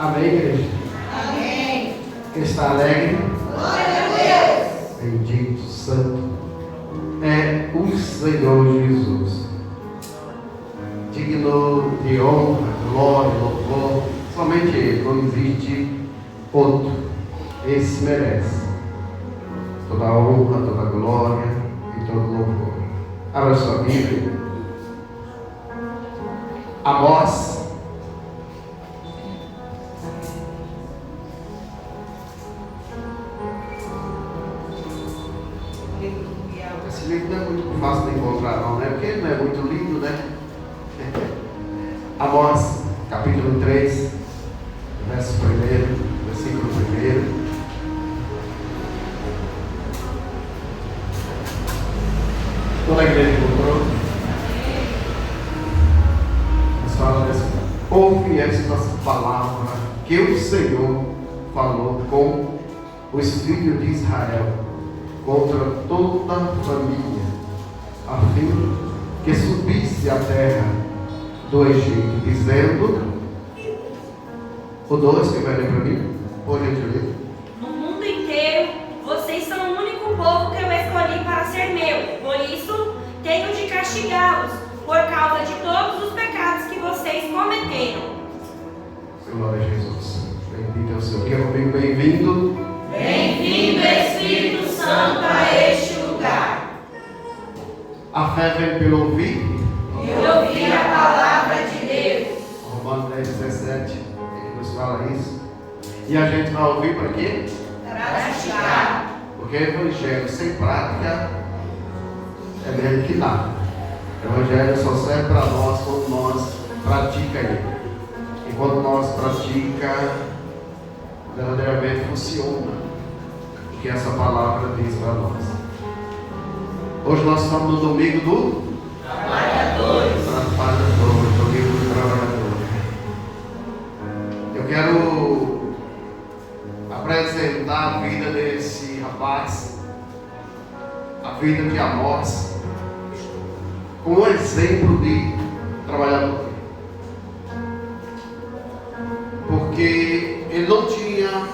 Amém, igreja? Amém. Quem está alegre? Glória a Deus. Bendito, santo é o Senhor Jesus. Digno de honra, glória, louvor. Somente Ele, não existe outro. Esse merece toda a honra, toda a glória e todo o louvor. Abra sua Bíblia. Amós. Esse livro não é muito fácil de encontrar, não, né? Porque ele não é muito lindo, né? Amós, capítulo 3, verso 1, versículo 1. Toda a igreja encontrou? Mas fala assim: ouve esta palavra que o Senhor falou com os filhos de Israel contra toda a família, a fim que subisse a terra do Egito, dizendo, o 2 que vai ler para mim, por gentileza. No mundo inteiro, vocês são o único povo que eu escolhi para ser meu, por isso tenho de castigá-los, por causa de todos os pecados que vocês cometeram. Glória a Jesus. Bendito é o Senhor. Diga comigo, bem-vindo. Bem-vindo, Espírito Santo, a este lugar. A fé vem pelo ouvir. E ouvir a palavra de Deus. Romanos 10:17, ele nos fala isso. E a gente vai ouvir para quê? Praticar. Porque o evangelho sem prática é mesmo que nada. O evangelho só serve para nós quando nós praticamos ele. E quando nós praticamos, verdadeiramente funciona o que essa palavra diz para nós. Hoje nós estamos no domingo do Trabalhadores. Domingo do trabalhador. Eu quero apresentar a vida desse rapaz, a vida de Amós, como um exemplo de trabalhador. Porque ele não tinha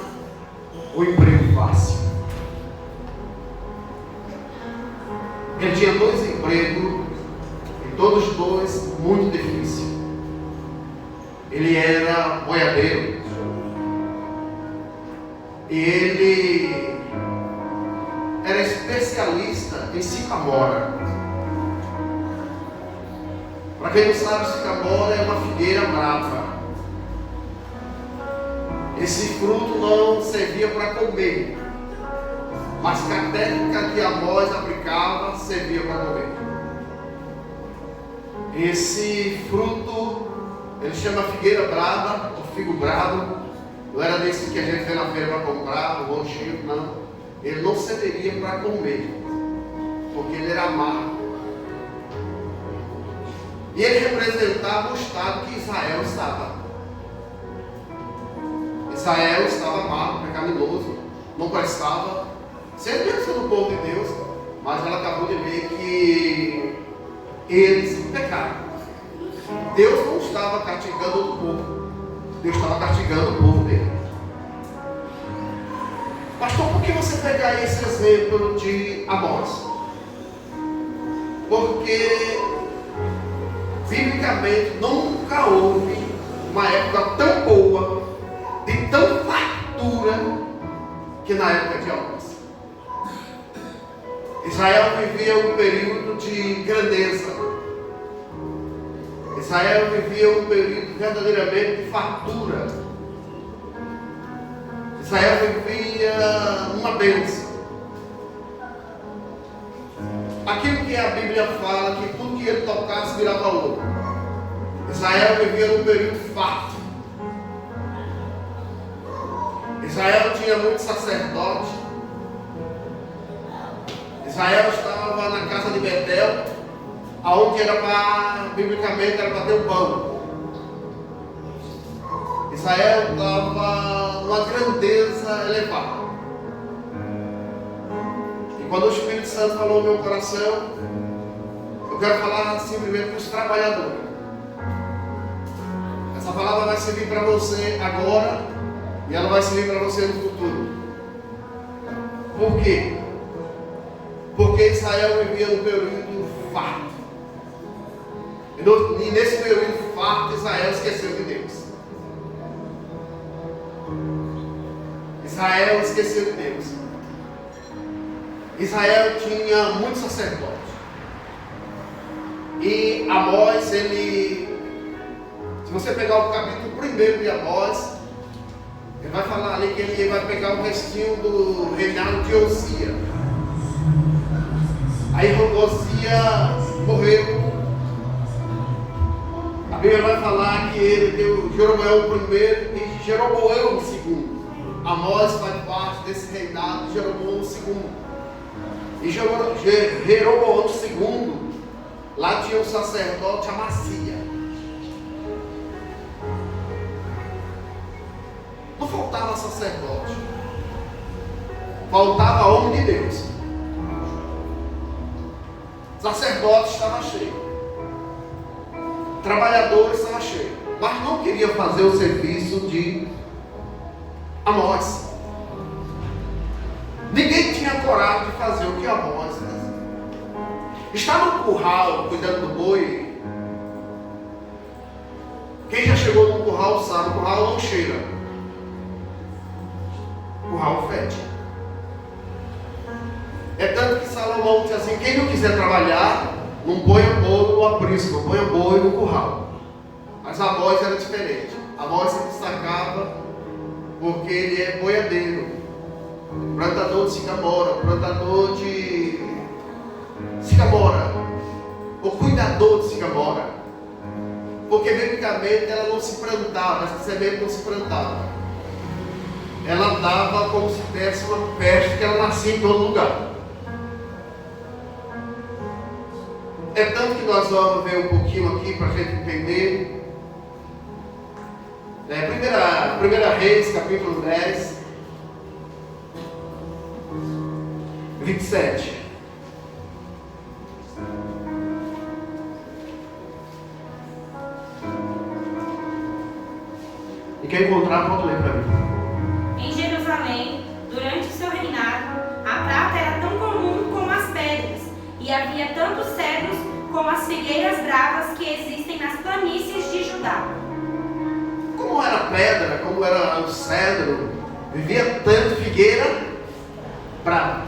um emprego fácil. Ele tinha 2 empregos, e todos 2 muito difíceis. Ele era boiadeiro. E ele era especialista em sicamora. Para quem não sabe, sicamora é uma figueira brava. Esse fruto não servia para comer, mas que a técnica que Amós aplicava servia para comer. Esse fruto, ele chama figueira brava, ou figo bravo. Não era desse que a gente vê na feira para comprar, o bom Chico, não. Ele não serviria para comer, porque ele era amargo. E ele representava o estado que Israel estava. Israel estava amargo, pecaminoso, não prestava, sempre sendo o povo de Deus, mas ela acabou de ver que eles pecaram. Deus não estava castigando o povo, Deus estava castigando o povo dele. Pastor, por que você pegar esse exemplo de Amós? Porque biblicamente nunca houve uma época tão boa, de tão fartura, que na época de Amós. Israel vivia um período de grandeza. Israel vivia um período verdadeiramente de fartura. Israel vivia uma bênção. Aquilo que a Bíblia fala, que tudo que ele tocasse virava ouro. Israel vivia um período farto. Israel tinha muitos sacerdotes. Israel estava na casa de Betel, aonde era para, biblicamente, era para ter o pão. Israel estava numa grandeza elevada. E quando o Espírito Santo falou no meu coração, eu quero falar simplesmente para os trabalhadores. Essa palavra vai servir para você agora e ela vai servir para você no futuro. Por quê? Porque Israel vivia num período farto. E nesse período farto, Israel esqueceu de Deus. Israel esqueceu de Deus. Israel tinha muitos sacerdotes. E Amós, se você pegar o capítulo 1 de Amós, ele vai falar ali que ele vai pegar o restinho do reinado de Osias. Aí Osias morreu. A Bíblia vai falar que ele deu Jeroboão o primeiro e Jeroboão o segundo. Amós faz parte desse reinado de Jeroboão o segundo. E Jeroboão o segundo, lá tinha um sacerdote Amacia. Não faltava sacerdote, faltava homem de Deus. Sacerdote estava cheio, trabalhadores estavam cheios, mas não queria fazer o serviço de Amós. Ninguém tinha coragem de fazer o que Amós fazia. Está no curral cuidando do boi. Quem já chegou no curral sabe, o curral não cheira, o curral fede. É tanto que Salomão diz assim: quem não quiser trabalhar, não ponha boi no aprisco, não ponha boi no curral. Mas Amós era diferente. Amós se destacava porque ele é boiadeiro, plantador de sicamora, plantador de sicamora, o cuidador de sicamora. Porque biblicamente ela não se plantava, essa semente não se plantava. Ela dava como se tivesse uma peste que ela nascia em todo lugar. É tanto que nós vamos ver um pouquinho aqui para a gente entender. Primeira Reis, capítulo 10, 27. E quem encontrar, pode ler para mim. Em Jerusalém, durante seu reinado, a prata era tão comum como as pedras, e havia tantos cedros como as figueiras bravas que existem nas planícies de Judá. Como era pedra, como era o cedro, vivia tanto figueira brava.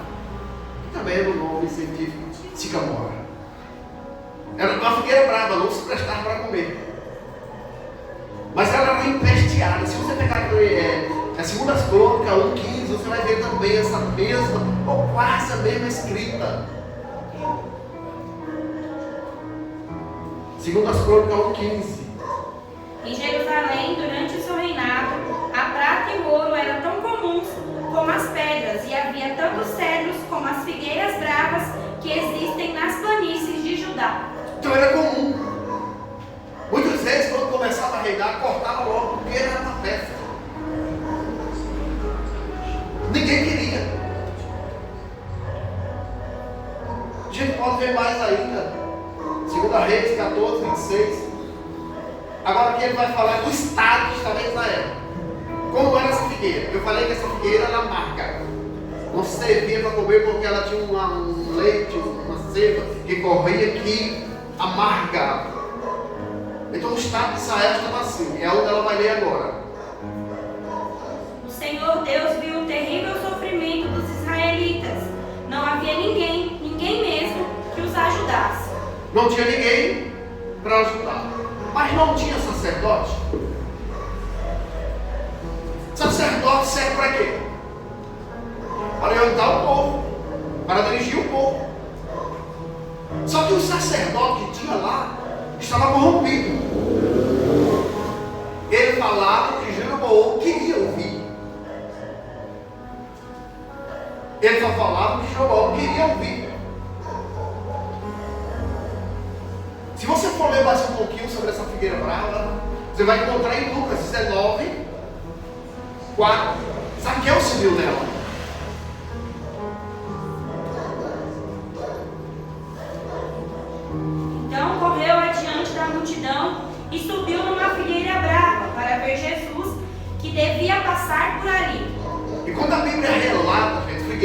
Também era o nome científico sicamora. Era uma figueira brava, não se prestava para comer. Mas ela era empesteada. Se você pegar a Segunda Crônicas 1:15, você vai ver também essa mesma, ou quase a mesma escrita. Segunda Crônicas 1:15. Em Jerusalém, durante o seu reinado, a prata e o ouro eram tão comuns como as pedras, e havia tantos cedros como as figueiras bravas que existem nas planícies de Judá. Então era comum. Muitas vezes, quando começava a reinar, cortava logo, porque era uma festa. Ninguém queria. A gente pode ver mais ainda. 2 Reis 14, 26. Agora aqui ele vai falar do estado que estava em Israel. Como era essa figueira? Eu falei que essa figueira era amarga. Não se servia para comer porque ela tinha um leite, uma seiva que corria aqui amargava. Então o estado de Israel estava assim. É onde ela vai ler agora. O Senhor Deus viu o terrível sofrimento dos israelitas. Não havia ninguém mesmo, que os ajudasse. Não tinha ninguém para ajudar. Mas não tinha sacerdote. Sacerdote serve para quê? Para orientar o povo, para dirigir o povo. Só que o sacerdote que tinha lá estava corrompido. Ele falava que Jeroboão queria ouvir. Ele só falava que Jeroboão queria ouvir. Se você for ler mais um pouquinho sobre essa figueira brava, você vai encontrar em Lucas 19, 4. Zaqueu se viu nela. Então correu adiante da multidão e subiu numa figueira brava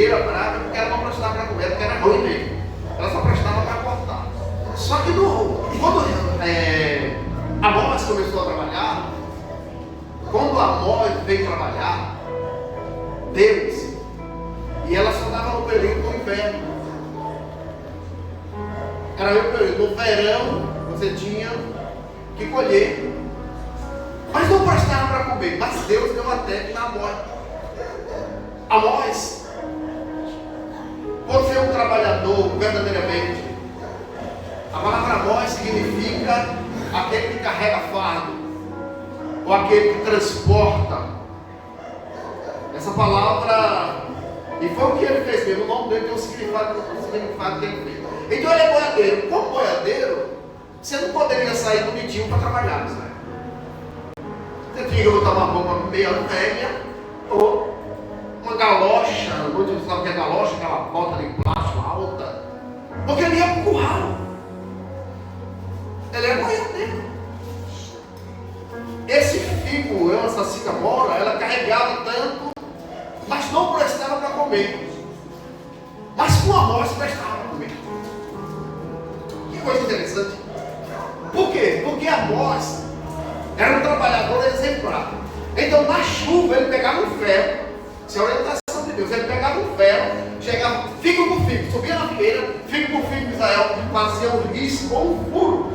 figueira brava porque ela não prestava para comer, porque era ruim mesmo. Ela só prestava para cortar. Só que quando Amós começou a trabalhar, quando Amós veio trabalhar, Deus, e ela só estava no período do inverno. Era o período do verão, você tinha que colher. Mas não prestava para comer. Mas Deus deu a técnica a Amós. Amós, por ser um trabalhador verdadeiramente, a palavra Amós significa aquele que carrega fardo, ou aquele que transporta. Essa palavra, e foi o que ele fez mesmo, o nome dele tem um significado que ele fez. Então ele é boiadeiro. Como boiadeiro, você não poderia sair bonitinho para trabalhar, sabe? Você tinha que botar uma roupa meio velha, ou uma galocha, muitos sabem o que é galocha, aquela bota de plástico alta, porque ele ia para o curral. Ele é boiadeiro. Esse figo, essa sicamora, ela carregava tanto, mas não prestava para comer. Mas com Amós prestava para comer. Que coisa interessante. Por quê? Porque Amós era um trabalhador exemplar. Então na chuva ele pegava um ferro, se a orientação de Deus, ele pegava um ferro, chegava figo por figo, subia na figueira, figo por figo de Israel, fazia um risco ou um furo.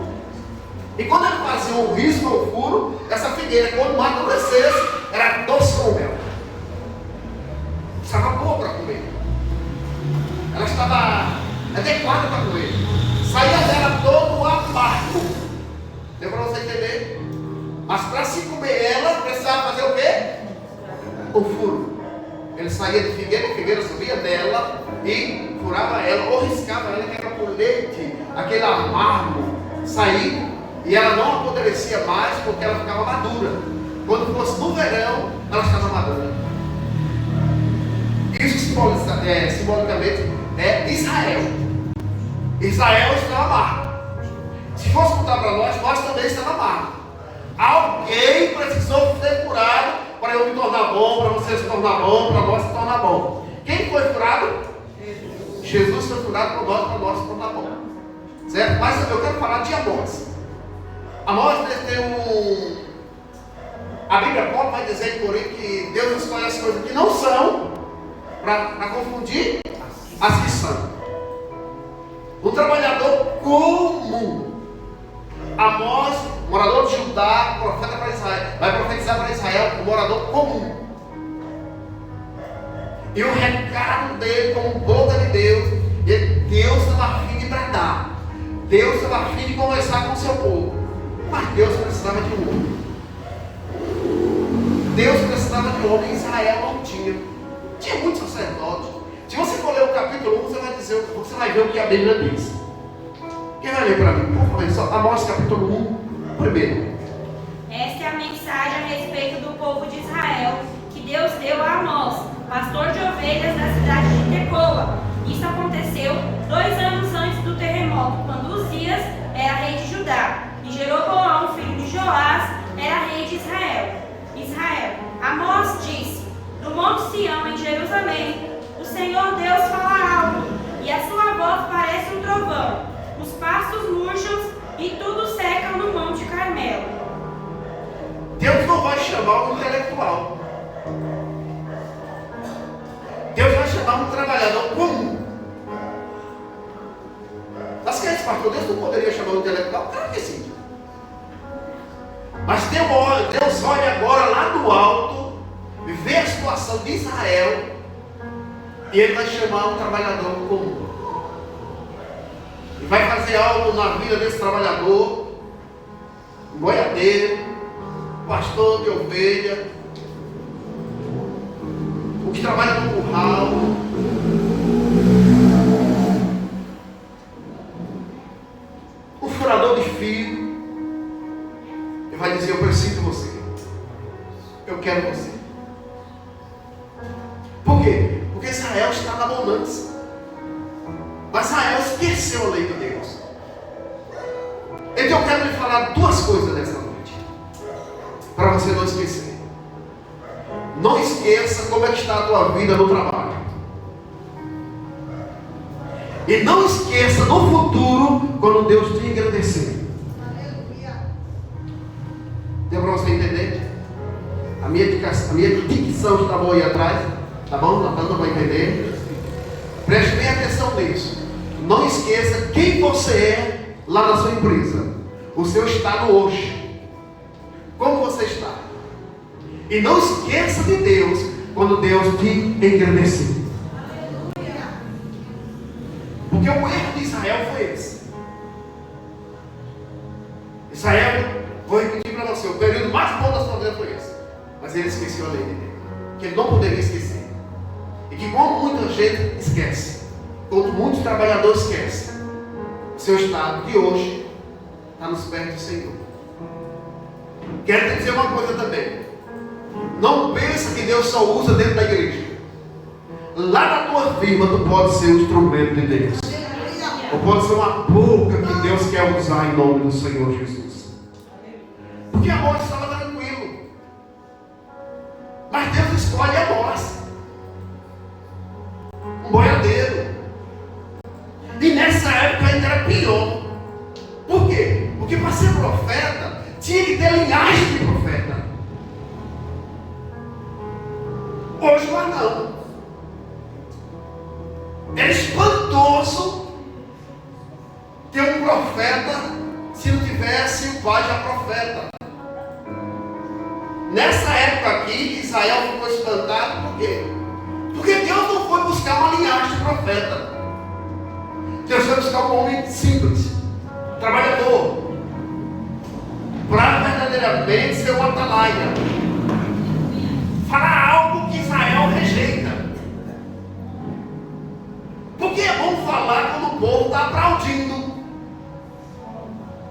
E quando ele fazia um risco ou um furo, essa figueira, quando amadurecesse, era doce como mel. Estava boa para comer. Ela estava adequada para comer. Saía dela todo amargo. Deu para você entender? Mas para se comer ela, precisava fazer o quê? O furo. Ele saía de figueira, a figueira subia dela e furava ela, ou riscava ela, que era por leite, aquele amargo sair, e ela não apodrecia mais porque ela ficava madura. Quando fosse no verão, ela estava madura. Isso simbolicamente é Israel. Israel estava amargo. Se fosse contar para nós também estamos amargos. Alguém precisou ser curado para eu me tornar bom, para você se tornar bom, para nós se tornar bom. Quem foi curado? Jesus foi curado para nós se tornar bom. Certo? Mas eu quero falar de Amós. Amós tem a Bíblia própria vai dizer em Corinto que Deus escolhe as coisas que não são para confundir as que são. Um trabalhador comum. Amós, morador de Judá, profeta para Israel, vai profetizar para Israel, um morador comum. E o recado dele, como boca de Deus, Deus estava a fim de bradar. Deus estava a fim de conversar com o seu povo. Mas Deus precisava de um homem. Deus precisava de um homem. Israel não tinha. Tinha muitos sacerdotes. Se você for ler o capítulo 1, você vai ver o que a Bíblia diz. Quem vai ler para mim? Por favor, só Amós capítulo 1, primeiro. Esta é a mensagem a respeito do povo de Israel, que Deus deu a Amós, pastor de ovelhas da cidade de Tecoa. Isso aconteceu 2 anos antes do terremoto, quando Uzias era rei de Judá, e Jeroboão, filho de Joás, era rei de Israel. Amós disse: do monte Sião, em Jerusalém, o Senhor Deus fala alto, e a sua voz parece um trovão. Os pastos murcham e tudo seca no monte Carmelo. Deus não vai chamar um intelectual. Deus vai chamar um trabalhador comum. Mas que é isso, pastor? Deus não poderia chamar um intelectual? Claro que sim. Mas Deus olha agora lá do alto, vê a situação de Israel, e Ele vai chamar um trabalhador comum. E vai fazer algo na vida desse trabalhador, um boiadeiro, pastor de ovelha, o que trabalha no curral, o furador de fio. Ele vai dizer: eu preciso de você, eu quero você. Por quê? Porque Israel está na bonança, mas Israel esqueceu a lei de Deus. Então eu quero lhe falar 2 coisas nessa noite, para você não esquecer. Não esqueça como é que está a tua vida no trabalho. E não esqueça no futuro, quando Deus te engrandecer. Deu para você entender? A minha dicção está boa aí atrás. Tá bom? Tá dando para entender? Preste bem atenção nisso. Não esqueça quem você é lá na sua empresa. O seu estado hoje. Como você está? E não esqueça de Deus quando Deus te engrandecer. Porque o erro de Israel foi esse. Israel, vou repetir para você, o período mais bom da sua vida foi esse. Mas ele esqueceu a lei de Deus, que ele não poderia esquecer. E que como muita gente esquece, como muitos trabalhadores esquecem, o seu estado de hoje está nos pés do Senhor. Quero te dizer uma coisa também. Não pensa que Deus só usa dentro da igreja. Lá na tua firma tu pode ser um instrumento de Deus. Ou pode ser uma boca que Deus quer usar em nome do Senhor Jesus. Porque Amós estava tranquilo. Mas Deus escolhe Amós, um boiadeiro. E nessa época ainda era pior. Por quê? Porque para ser profeta tinha que ter linhagem de profeta. Hoje lá não. Era espantoso ter um profeta se não tivesse o pai já profeta. Nessa época aqui, Israel ficou espantado. Por quê? Porque Deus não foi buscar uma linhagem de profeta. Deus foi buscar um homem simples, trabalhador, para verdadeiramente ser uma atalaia, falar algo que Israel rejeita. Porque é bom falar quando o povo está aplaudindo.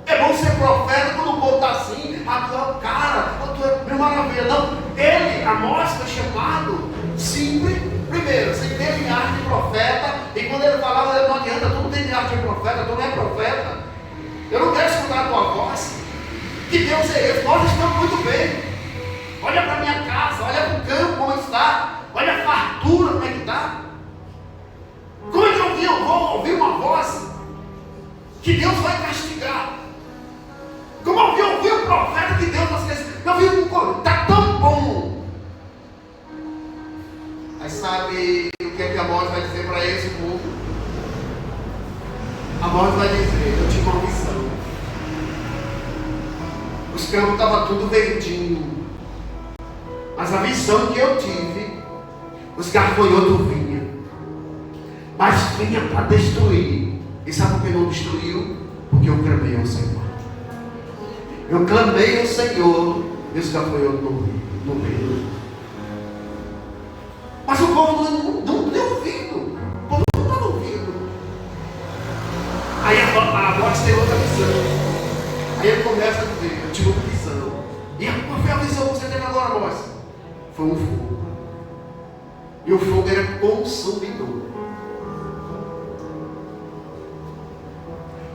É bom ser profeta quando o povo está assim, a tua cara, a tua meu maravilha. Não, ele, Amós, foi chamado simples, primeiro, sem ter linhagem de profeta. E quando ele falava, não adianta, tu não tem linhagem de profeta, tu não é profeta. Eu não quero escutar a tua voz. Que Deus é esse? Nós estamos muito bem. Olha para a minha casa, olha para o campo como está, olha a fartura como é que está. Como é que eu vou ouvir uma voz que Deus vai castigar? Como eu ouvi o profeta que Deus vai esquecer? Eu vi está tão bom. Aí sabe o que é que Amós vai dizer para esse povo? Amós vai dizer, eu tive uma visão. Os campos estavam tudo verdinho. Mas a visão que eu tive, os gafanhotos vinham. Mas vinha para destruir. E sabe por que não destruiu? Porque eu clamei ao Senhor. Eu clamei ao Senhor e os gafanhotos não veio. Mas o povo não deu ouvido. O povo não estava ouvindo. Aí a voz tem outra visão. Aí ele começa a dizer, eu tive uma visão. E qual foi a visão que você teve agora, voz? Foi um fogo. E o fogo era consumidor.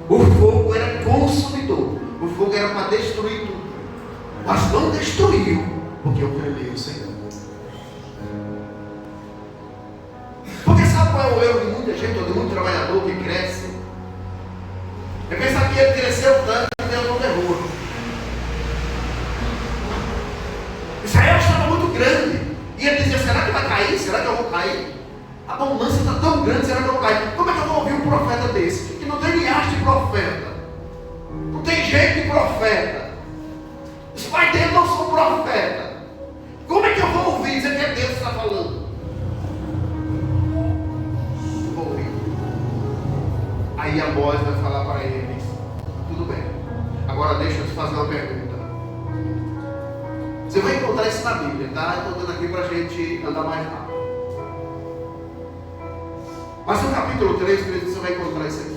O fogo era consumidor. O fogo era para destruir tudo. Mas não destruiu, porque eu clamei ao Senhor. Porque sabe qual é o erro de muita gente, ou de muito trabalhador que cresce? É pensar que ele cresceu tanto que Deus não derrubou. Israel estava muito grande. E ele dizia, será que vai cair? Será que eu vou cair? A bonança está tão grande, será que eu vou cair? Como é que eu vou ouvir um profeta desse? Que não tem linhagem de profeta. Não tem jeito de profeta. Os pais dele não são profeta. Como é que eu vou ouvir dizer que é Deus que está falando? Eu vou ouvir. Aí a voz vai falar para eles, tudo bem. Agora deixa eu te fazer uma pergunta. Você vai encontrar isso na Bíblia, tá? Estou dando aqui para a gente andar mais rápido. Mas no capítulo 3, você vai encontrar isso aqui.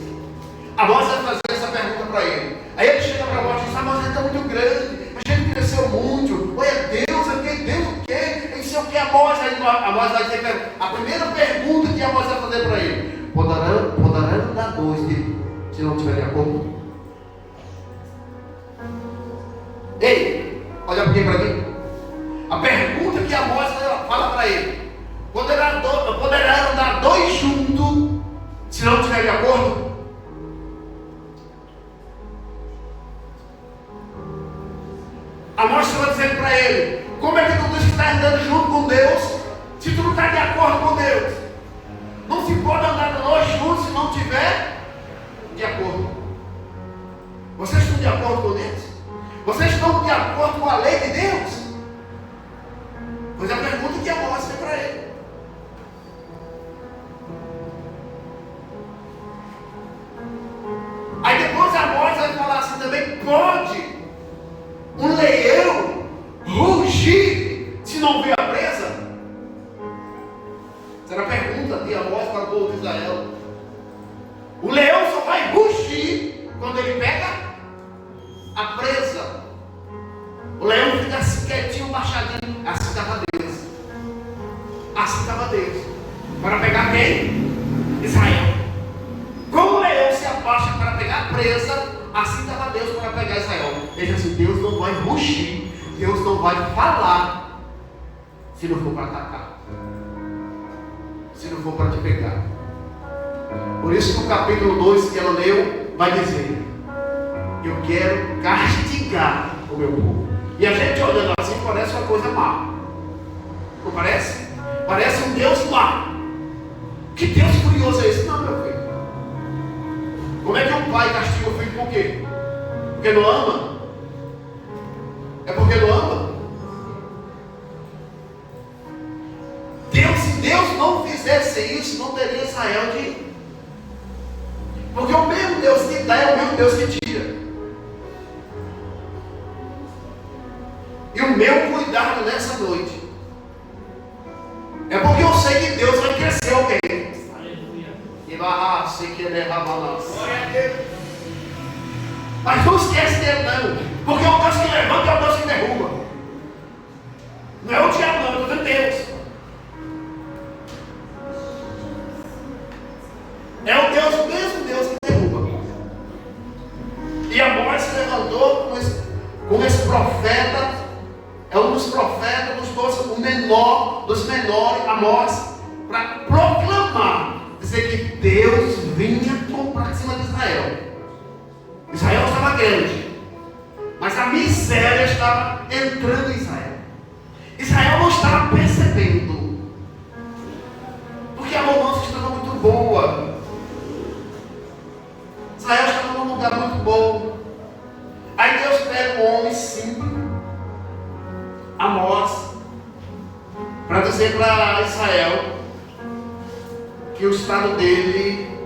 Amós vai fazer essa pergunta para ele. Aí ele chega para Amós e diz, Amós, ele está muito grande, a gente cresceu muito, olha Deus, aqui, Deus o quê? Não sei o que, Amós. Aí Amós vai dizer, a primeira pergunta que Amós vai fazer para ele, poderão dar dois se não tiver de acordo? Ei, olha aqui para mim. A pergunta que Amós fala para ele, poderão dar dois juntos Se não estiver de acordo, Amós estava dizendo para ele: como é que tu diz que está andando junto com Deus se tu não está de acordo com Deus? Não se pode andar nós juntos se não estiver de acordo. Vocês estão de acordo com Deus? Vocês estão de acordo com a lei de Deus? Pois a pergunta que Amós fez para ele. Aí depois Amós vai falar assim também: pode um leão rugir se não vê a presa? Essa era a pergunta de Amós para o povo de Israel. O leão só vai rugir quando ele pega a presa. O leão fica assim quietinho, baixadinho. Assim estava Deus. Assim estava Deus. Para pegar quem? Israel. Como o leão se abaixa para pegar a presa, assim estava Deus para pegar Israel. Veja assim: Deus não vai rugir, Deus não vai falar se não for para atacar, se não for para te pegar. Por isso que o capítulo 2 que ela leu vai dizer: eu quero castigar o meu povo. E a gente olhando assim parece uma coisa má. Não parece? Parece um Deus má. Que Deus curioso é esse? Não, meu filho. Como é que um pai castiga o filho? Por quê? Porque não ama? É porque não ama? Se Deus não fizesse isso, não teria Israel de... Porque o mesmo Deus que dá é o mesmo Deus que tira. E o meu cuidado nessa noite é porque eu sei que Deus vai crescer alguém. E vai sei que ele é rabalás. Mas não esquece dele não. Porque é o Deus que levanta, é o Deus que derruba. Não é o diabo não, é o Deus. É o Deus, o mesmo Deus que derruba. E Amós se levantou com esse profeta. É um dos profetas, dos 12, o menor dos menores, Amós, para proclamar, dizer que Deus vinha para cima de Israel. Israel estava grande, mas a miséria estava entrando em Israel. Israel não estava percebendo, porque a bonança estava muito boa. Israel estava num lugar muito bom. Aí Deus pega um homem simples, Amós, para dizer para Israel que o estado dele,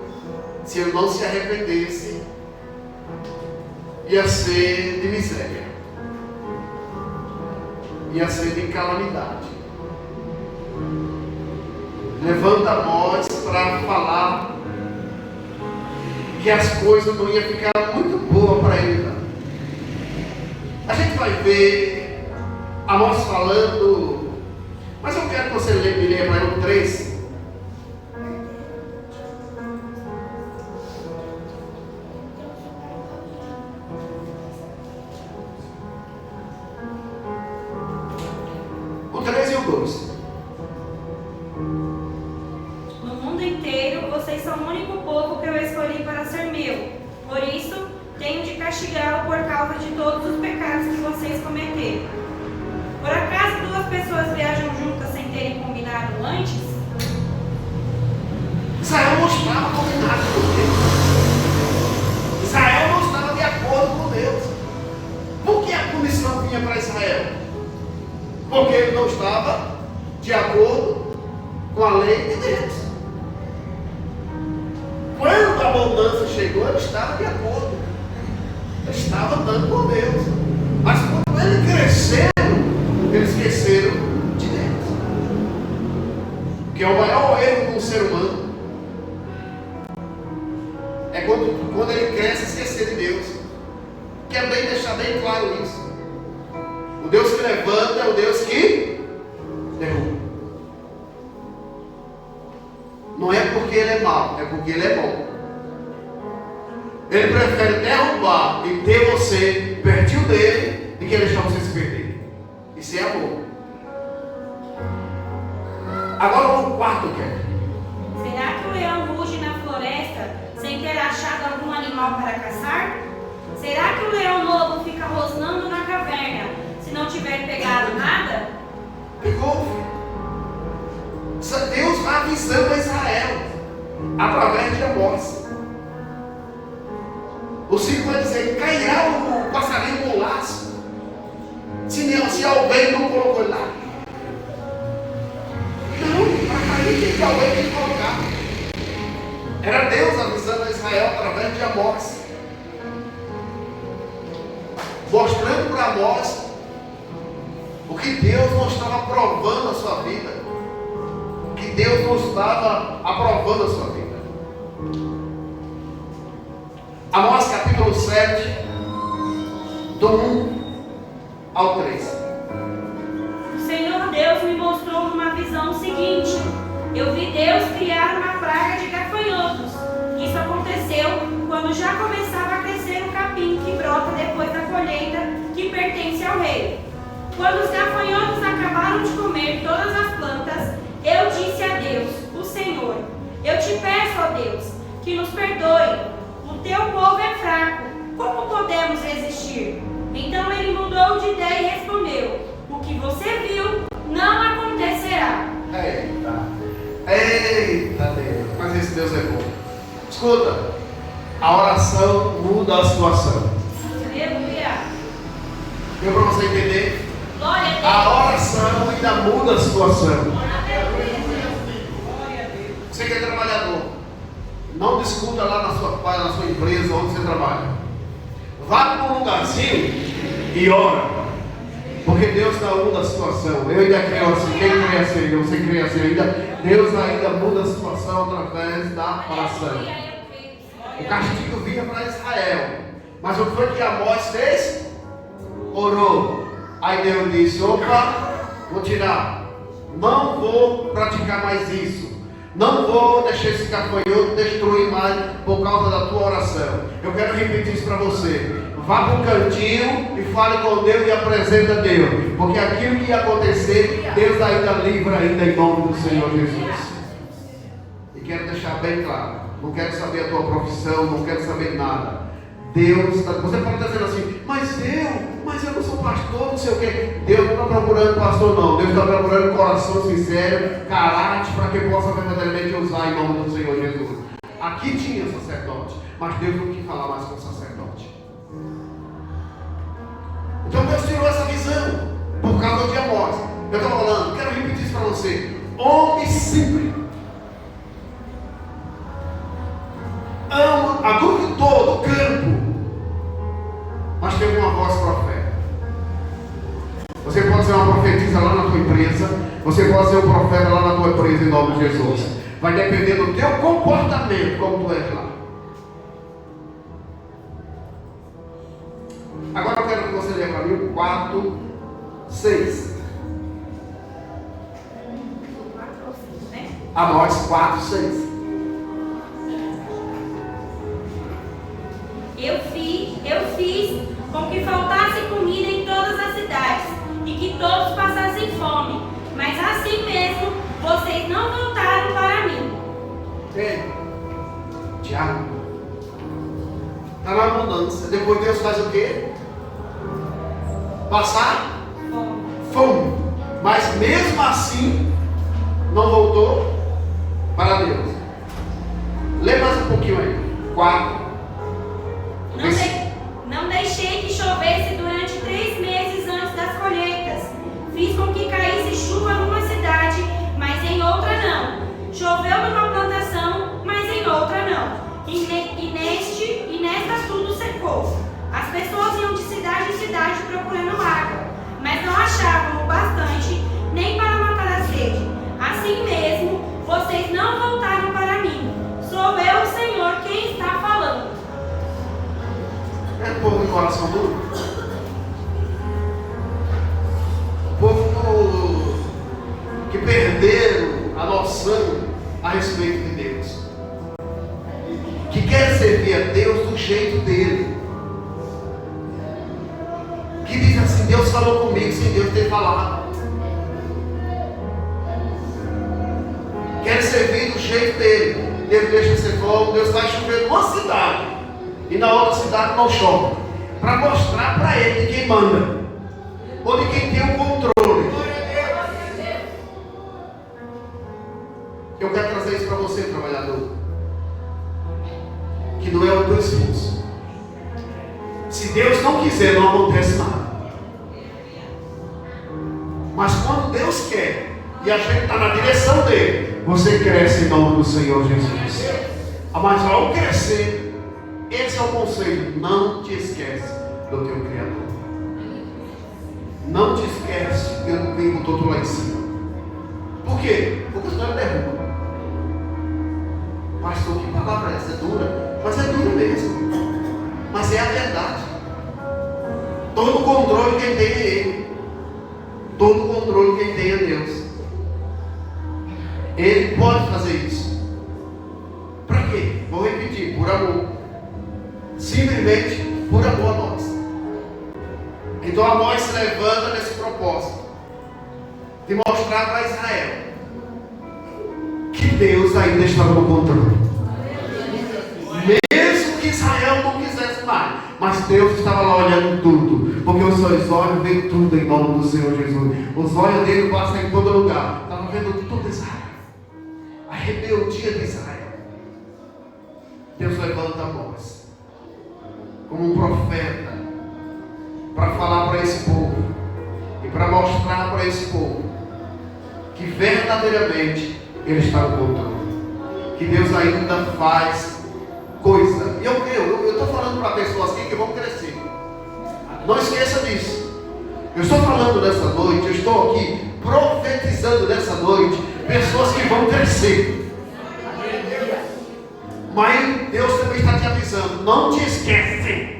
se ele não se arrependesse, ia ser de miséria, ia ser de calamidade. Levanta Amós para falar que as coisas não iam ficar muito boas para ele, não. A gente vai ver Amós falando, mas eu quero que você me leia para o 3. O 3 e o 2. No mundo inteiro, vocês são o único povo que eu escolhi para ser meu. Por isso, tenho de castigá-lo por causa de todos os pecados que vocês cometeram. Por acaso duas pessoas viajam juntas sem terem combinado antes? Israel não estava combinado com Deus. Israel não estava de acordo com Deus. Por que a punição vinha para Israel? Porque ele não estava de acordo com a lei de Deus. Quando a abundância chegou, ele estava de acordo. Ele estava andando com Deus. Mas quando ele cresceu, eles esqueceram de Deus, que é o maior erro de um ser humano. É quando ele cresce, esquecer de Deus. Quer bem deixar bem claro isso. O Deus que levanta é o Deus que derruba. Não é porque ele é mau, é porque ele é bom. Ele prefere derrubar e ter você pertinho dele do que deixar você se perder. Isso é amor. Agora o quarto, Kevin. Será que o leão ruge na floresta animal para caçar? Será que o leão lobo fica rosnando na caverna se não tiver pegado nada? Pegou. Deus vai avisando a Israel através de Amós. O 5 vai dizer: cairá o passarinho no laço, se alguém não colocou lá. Não, para cair tem que alguém tem que colocar. Era Deus avisando a Israel através de Amós, mostrando para Amós o que Deus não estava aprovando a sua vida, o que Deus não estava aprovando a sua vida. Amós capítulo 7, do 1 ao 3. O Senhor Deus me mostrou numa visão o seguinte: eu vi Deus criar uma praga de gafanhotos. Isso aconteceu quando já começava a crescer o capim que brota depois da colheita, que pertence ao rei. Quando os gafanhotos acabaram de comer todas as plantas, eu disse a Deus, o Senhor: eu te peço, ó Deus, que nos perdoe. O teu povo é fraco. Como podemos resistir? Então ele mudou de ideia e respondeu: o que você viu não acontecerá. Eita Deus, mas esse Deus é bom. Escuta, a oração muda a situação. Aleluia. Deu para você entender? Glória a Deus. A oração ainda muda a situação. Você que é trabalhador, não discuta lá na sua empresa onde você trabalha. Vá para um lugarzinho e ora. Porque Deus não muda a situação. Eu ainda creio assim, quem crê assim, você crê assim ainda. Deus ainda muda a situação através da oração. O castigo vinha para Israel, mas o que foi que Amós fez? Orou. Aí Deus disse: opa, vou tirar. Não vou praticar mais isso. Não vou deixar esse gafanhoto destruir mais por causa da tua oração. Eu quero repetir isso para você. Vá para um cantinho e fale com Deus e apresenta a Deus. Porque aquilo que ia acontecer, Deus ainda livra ainda em nome do Senhor Jesus. E quero deixar bem claro, não quero saber a tua profissão, não quero saber nada. Deus está, você pode estar dizendo assim: mas eu não sou pastor, não sei o quê. Deus não está procurando pastor, não. Deus está procurando coração sincero, caráter, para que possa verdadeiramente usar em nome do Senhor Jesus. Aqui tinha sacerdote, mas Deus não quis falar mais com o sacerdote. Então Deus tirou essa visão por causa de Amós. Eu estou falando, quero repetir isso para você. Homem simples, ama a grupo todo, o campo, mas tem uma voz profeta. Você pode ser uma profetisa lá na tua empresa, você pode ser um profeta lá na tua empresa em nome de Jesus. Vai depender do teu comportamento, como tu és lá. Agora eu quero que você leia para mim 4, 6. Amós 4, 6. Eu fiz com que faltasse comida em todas as cidades e que todos passassem fome, mas assim mesmo vocês não voltaram para mim. Ei, Tiago, está na abundância. Depois Deus faz o quê? Passar fome. Mas mesmo assim não voltou para Deus. Lê mais um pouquinho aí. 4. Não deixei que chovesse durante 3 meses antes das colheitas. Fiz com que caísse chuva numa cidade, mas em outra não. Choveu numa plantação, mas em outra não. E nesta tudo secou. As pessoas iam de cidade em cidade procurando água, mas não achavam o bastante nem para matar a sede. Assim mesmo, vocês não voltaram para mim. Sou eu, o Senhor, quem está falando. É o povo de coração duro. O povo que perderam a noção a respeito de Deus. Que quer servir a Deus do jeito dele. Que diz assim: Deus falou comigo sem Deus ter falado. Quer servir do jeito dele. Deus deixa ser fogo, Deus vai chover numa cidade. e na outra cidade não chove, para mostrar para ele de quem manda, ou de quem tem o controle. Eu quero trazer isso para você, trabalhador, que não é o teu esforço. Se Deus não quiser, não acontece nada. Mas quando Deus quer e a gente está na direção dele, você cresce em nome do Senhor Jesus. Mas ao crescer, esse é o conselho: não te esquece do teu Criador. Não te esquece que Ele botou tu lá em cima. Por quê? Porque senão ele derruba. Pastor, que palavra é essa? É dura? Mas é dura mesmo. Mas é a verdade. Todo controle quem tem é Ele. Todo controle quem tem é Deus. Ele pode fazer isso. Para quê? Vou repetir: por amor. Simplesmente por amor a nós. Então Amós se levanta nesse propósito de mostrar para Israel que Deus ainda estava no controle. Mesmo que Israel não quisesse mais, mas Deus estava lá olhando tudo, porque os seus olhos veem tudo em nome do Senhor Jesus. Os olhos dele passam em todo lugar. Estava vendo tudo Israel, a rebeldia de Israel. Deus levanta Amós como um profeta para falar para esse povo e para mostrar para esse povo que verdadeiramente Ele está no controle, que Deus ainda faz coisa. E eu estou falando para pessoas aqui que vão crescer. Não esqueça disso. Eu estou falando nessa noite, eu estou aqui profetizando nessa noite pessoas que vão crescer. Mas Deus também está te avisando: não te esquece.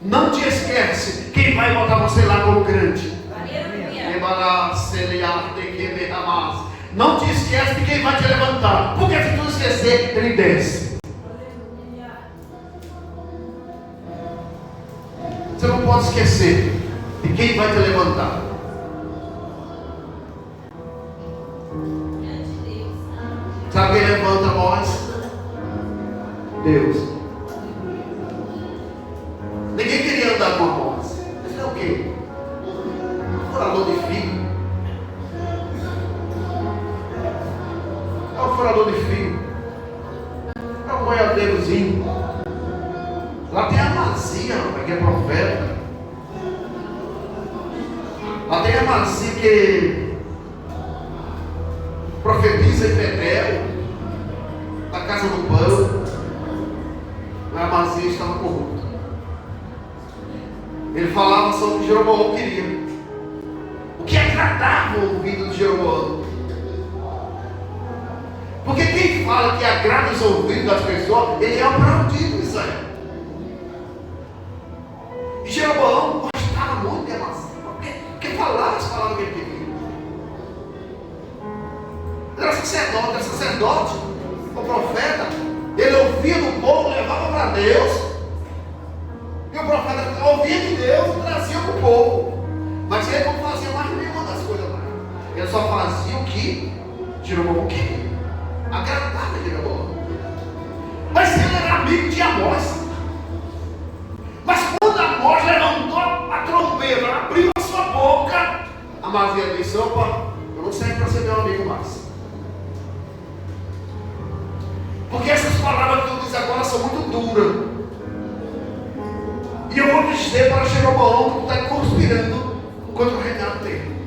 Não te esquece quem vai botar você lá como grande. Não te esquece de quem vai te levantar, porque se tu esquecer, ele desce. Você não pode esquecer de quem vai te levantar. Sabe quem levanta nós? Deus. Ninguém queria andar com Amós. Isso é o quê? Um furador de fio. É um furador de fio. É um boiadeirozinho. Lá tem a Amazia, que é profeta. Lá tem a Amazia que profetiza em Betel, na casa do pão. A Amazia estava corrupta. Ele falava sobre o que Jeroboão queria, o que agradava o ouvido de Jeroboão. Porque quem fala que agrada os ouvidos das pessoas, ele é aplaudido em Israel. E Jeroboão gostava muito de Amazia, porque falava as palavras que ele queria. Ele era sacerdote, o profeta. Ele ouvia do povo, levava para Deus. E o profeta ouvia de Deus e trazia para o povo. Mas ele não fazia mais nenhuma das coisas lá. Ele só fazia o que Jeroboão queria. Agradava Jeroboão. Mas ele era amigo de Amós. Mas quando Amós levantou a trombeta, abriu a sua boca, Amazia disse: opa, eu não sei para ser meu amigo mais. Porque essas palavras que tu diz agora são muito duras. E eu vou dizer para Jeroboão que tu está conspirando contra o reinado dele.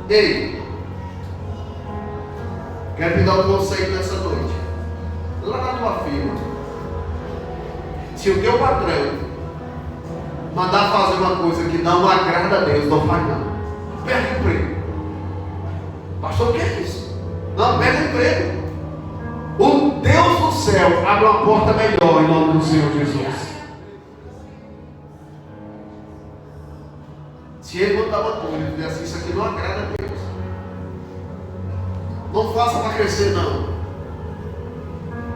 Ei, quero te dar um conselho nessa noite. Lá na tua firma, se o teu patrão mandar fazer uma coisa que não agrada a Deus, não faz nada. Perde o emprego. Pastor, o que é isso? Não, perde o emprego. O Deus do céu abre uma porta melhor em nome do Senhor Jesus. Se ele mandar uma coisa e dizer assim: isso aqui não agrada a Deus, não faça para crescer, não.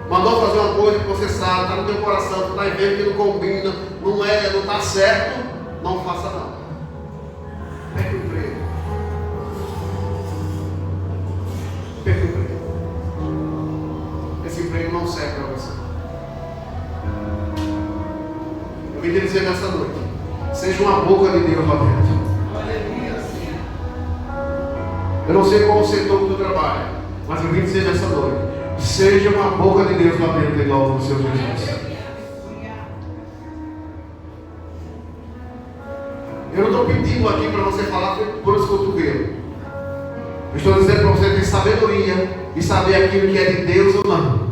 Mandou fazer uma coisa que você sabe, está no teu coração, tu está vendo que não combina, não está certo, não faça não. Perde o emprego. Perde o emprego. Esse emprego serve para você. Eu vim te dizer nessa noite, seja uma boca de Deus lá dentro. Eu não sei qual o setor que tu trabalha, mas eu vim dizer nessa noite, seja uma boca de Deus lá dentro, em nome do Senhor Jesus. Eu não estou pedindo aqui para você falar por os cotovelos. Eu estou dizendo para você ter sabedoria e saber aquilo que é de Deus ou não.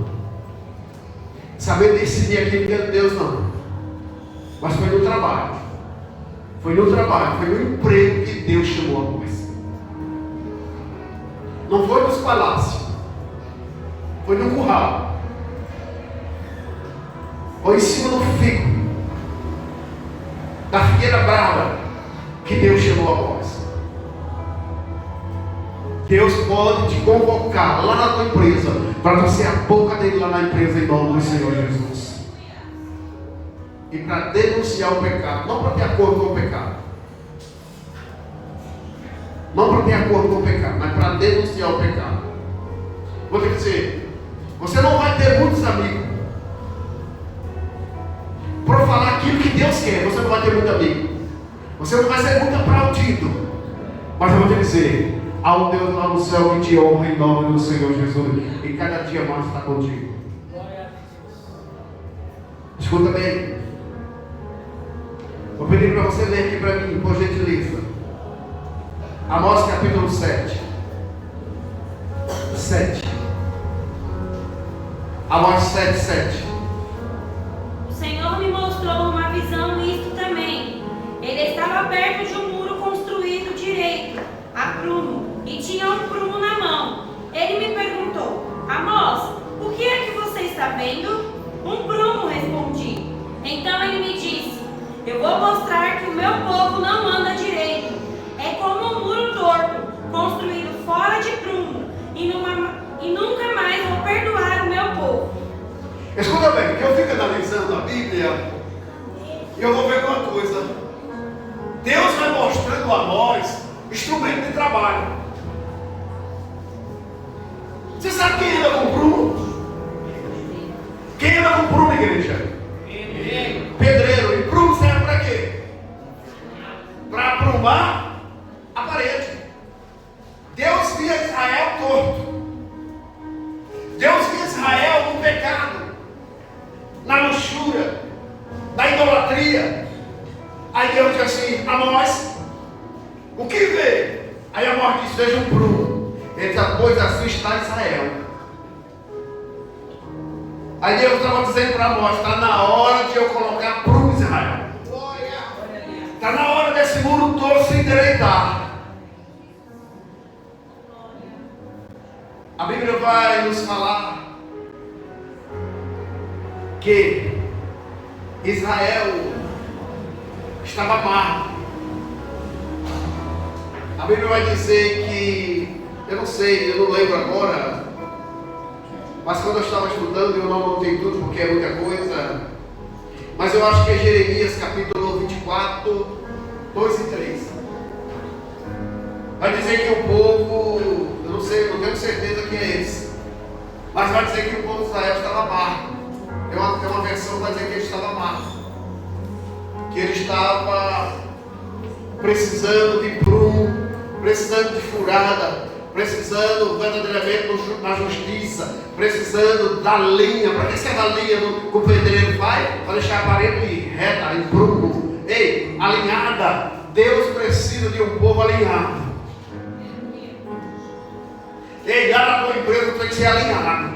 Saber decidir aquilo que é de Deus ou não. Mas foi no trabalho. Foi no trabalho, foi no emprego que Deus chamou a voz. Não foi nos palácios. Foi no curral. Foi em cima do figo. Da figueira brava que Deus chamou a voz. Deus pode te convocar lá na tua empresa para você ser a boca dele lá na empresa em nome do Senhor Jesus. E para denunciar o pecado, não para ter acordo com o pecado. Não para ter acordo com o pecado, mas para denunciar o pecado. Vou te dizer, você não vai ter muitos amigos. Para falar aquilo que Deus quer, você não vai ter muito amigo. Você não vai ser muito aplaudido. Mas eu vou te dizer, há um Deus lá no céu que te honra em nome do Senhor Jesus. E cada dia mais está contigo. Escuta bem. Vou pedir para você ler aqui para mim, por gentileza. Amós capítulo 7. Amós 7, 7. O Senhor me mostrou uma visão nisto também. Ele estava perto de um muro construído direito, a prumo, e tinha um prumo na mão. Ele me perguntou: Amós, o que é que você está vendo? Um prumo, respondi. Então ele me disse: eu vou mostrar que o meu povo não anda direito. É como um muro torto, construído fora de prumo, e nunca mais vou perdoar o meu povo. Escuta bem, que eu fico analisando a Bíblia e eu vou ver uma coisa. Deus vai mostrando a nós instrumento de trabalho. Você sabe quem anda com prumo? Quem anda com prumo, igreja? Pedreiro. E prumo serve para quê? Para aprumar a parede. Deus via Israel torto. Deus via Israel no pecado, na luxúria, na idolatria. Aí Deus diz assim: Amós, o que vê? Aí Amós diz: veja um prumo. Ele diz: pois assim está Israel. Aí Deus estava dizendo para Amós: está na hora de eu colocar prumo em Israel. Está na hora desse muro todo se endireitar. A Bíblia vai nos falar que Israel estava amargo. A Bíblia vai dizer que, eu não lembro agora, mas quando eu estava estudando, eu não anotei tudo porque é muita coisa, mas eu acho que é Jeremias capítulo 24, 2 e 3. Vai dizer que o povo, eu não sei, não tenho certeza que é esse, mas vai dizer que o povo de Israel estava amargo. Tem uma versão que vai dizer que ele estava amargo, que ele estava precisando de prumo, precisando de furada, precisando verdadeiramente na justiça, precisando da linha. Para que serve a linha que o pedreiro faz? Para deixar a parede reta, em prumo, alinhada. Deus precisa de um povo alinhado. Lá na tua empresa tem que ser alinhado.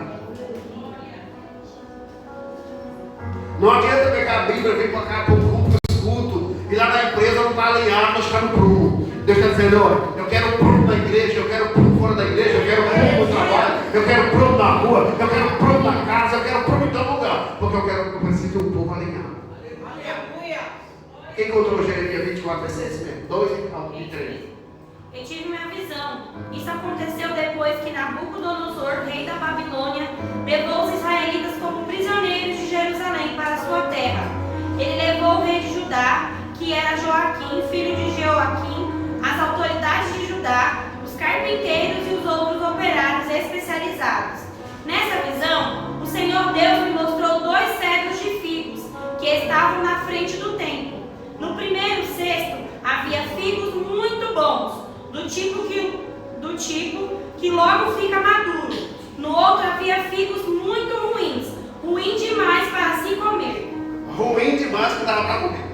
Não adianta pegar a Bíblia, vir para cá para o culto, escuto, e lá na empresa não está alinhado, nós estamos prumo. Deus está dizendo: olha, eu quero prumo na igreja, eu quero prumo fora da igreja, eu quero prumo no trabalho, eu quero prumo na rua, eu quero prumo na casa, eu quero prumo em todo lugar, porque eu preciso de um povo alinhado. Quem encontrou Jeremias 24, vai ser esse mesmo, 2 e 3. Eu tive uma visão. Isso aconteceu depois que Nabucodonosor, rei da Babilônia, levou os israelitas como prisioneiros de Jerusalém para sua terra. Ele levou o rei de Judá, que era Joaquim, filho de Joaquim, as autoridades de Judá, os carpinteiros e os outros operários especializados. Nessa visão, o Senhor Senhor Deus me mostrou 2 cedros de figos que estavam na frente do templo. No primeiro cesto havia figos muito bons, do tipo que logo fica maduro. No outro havia figos muito ruins, ruim demais para se comer. Ruim demais que dava para comer.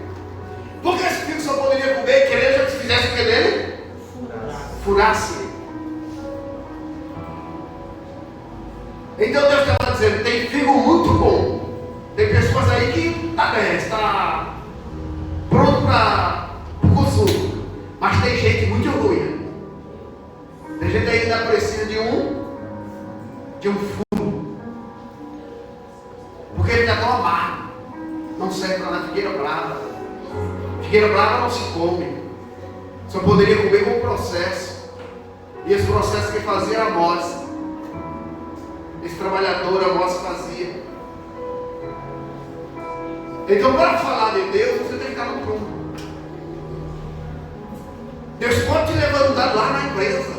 Porque esse figo só poderia comer querendo que fizesse o que nele? Furasse. Então Deus estava dizendo, tem figo muito bom. Tem pessoas aí que está pronto para o consumo. Mas tem gente muito ruim. Tem gente aí que ainda precisa de um furo. Porque ele está tão amargo. Não serve para nada. Figueira brava. Figueira brava não se come. Só poderia comer com o processo. E esse processo que fazia era Amós. Esse trabalhador Amós fazia. Então, para falar de Deus, você tem que estar no prumo. Deus pode te levantar lá na empresa.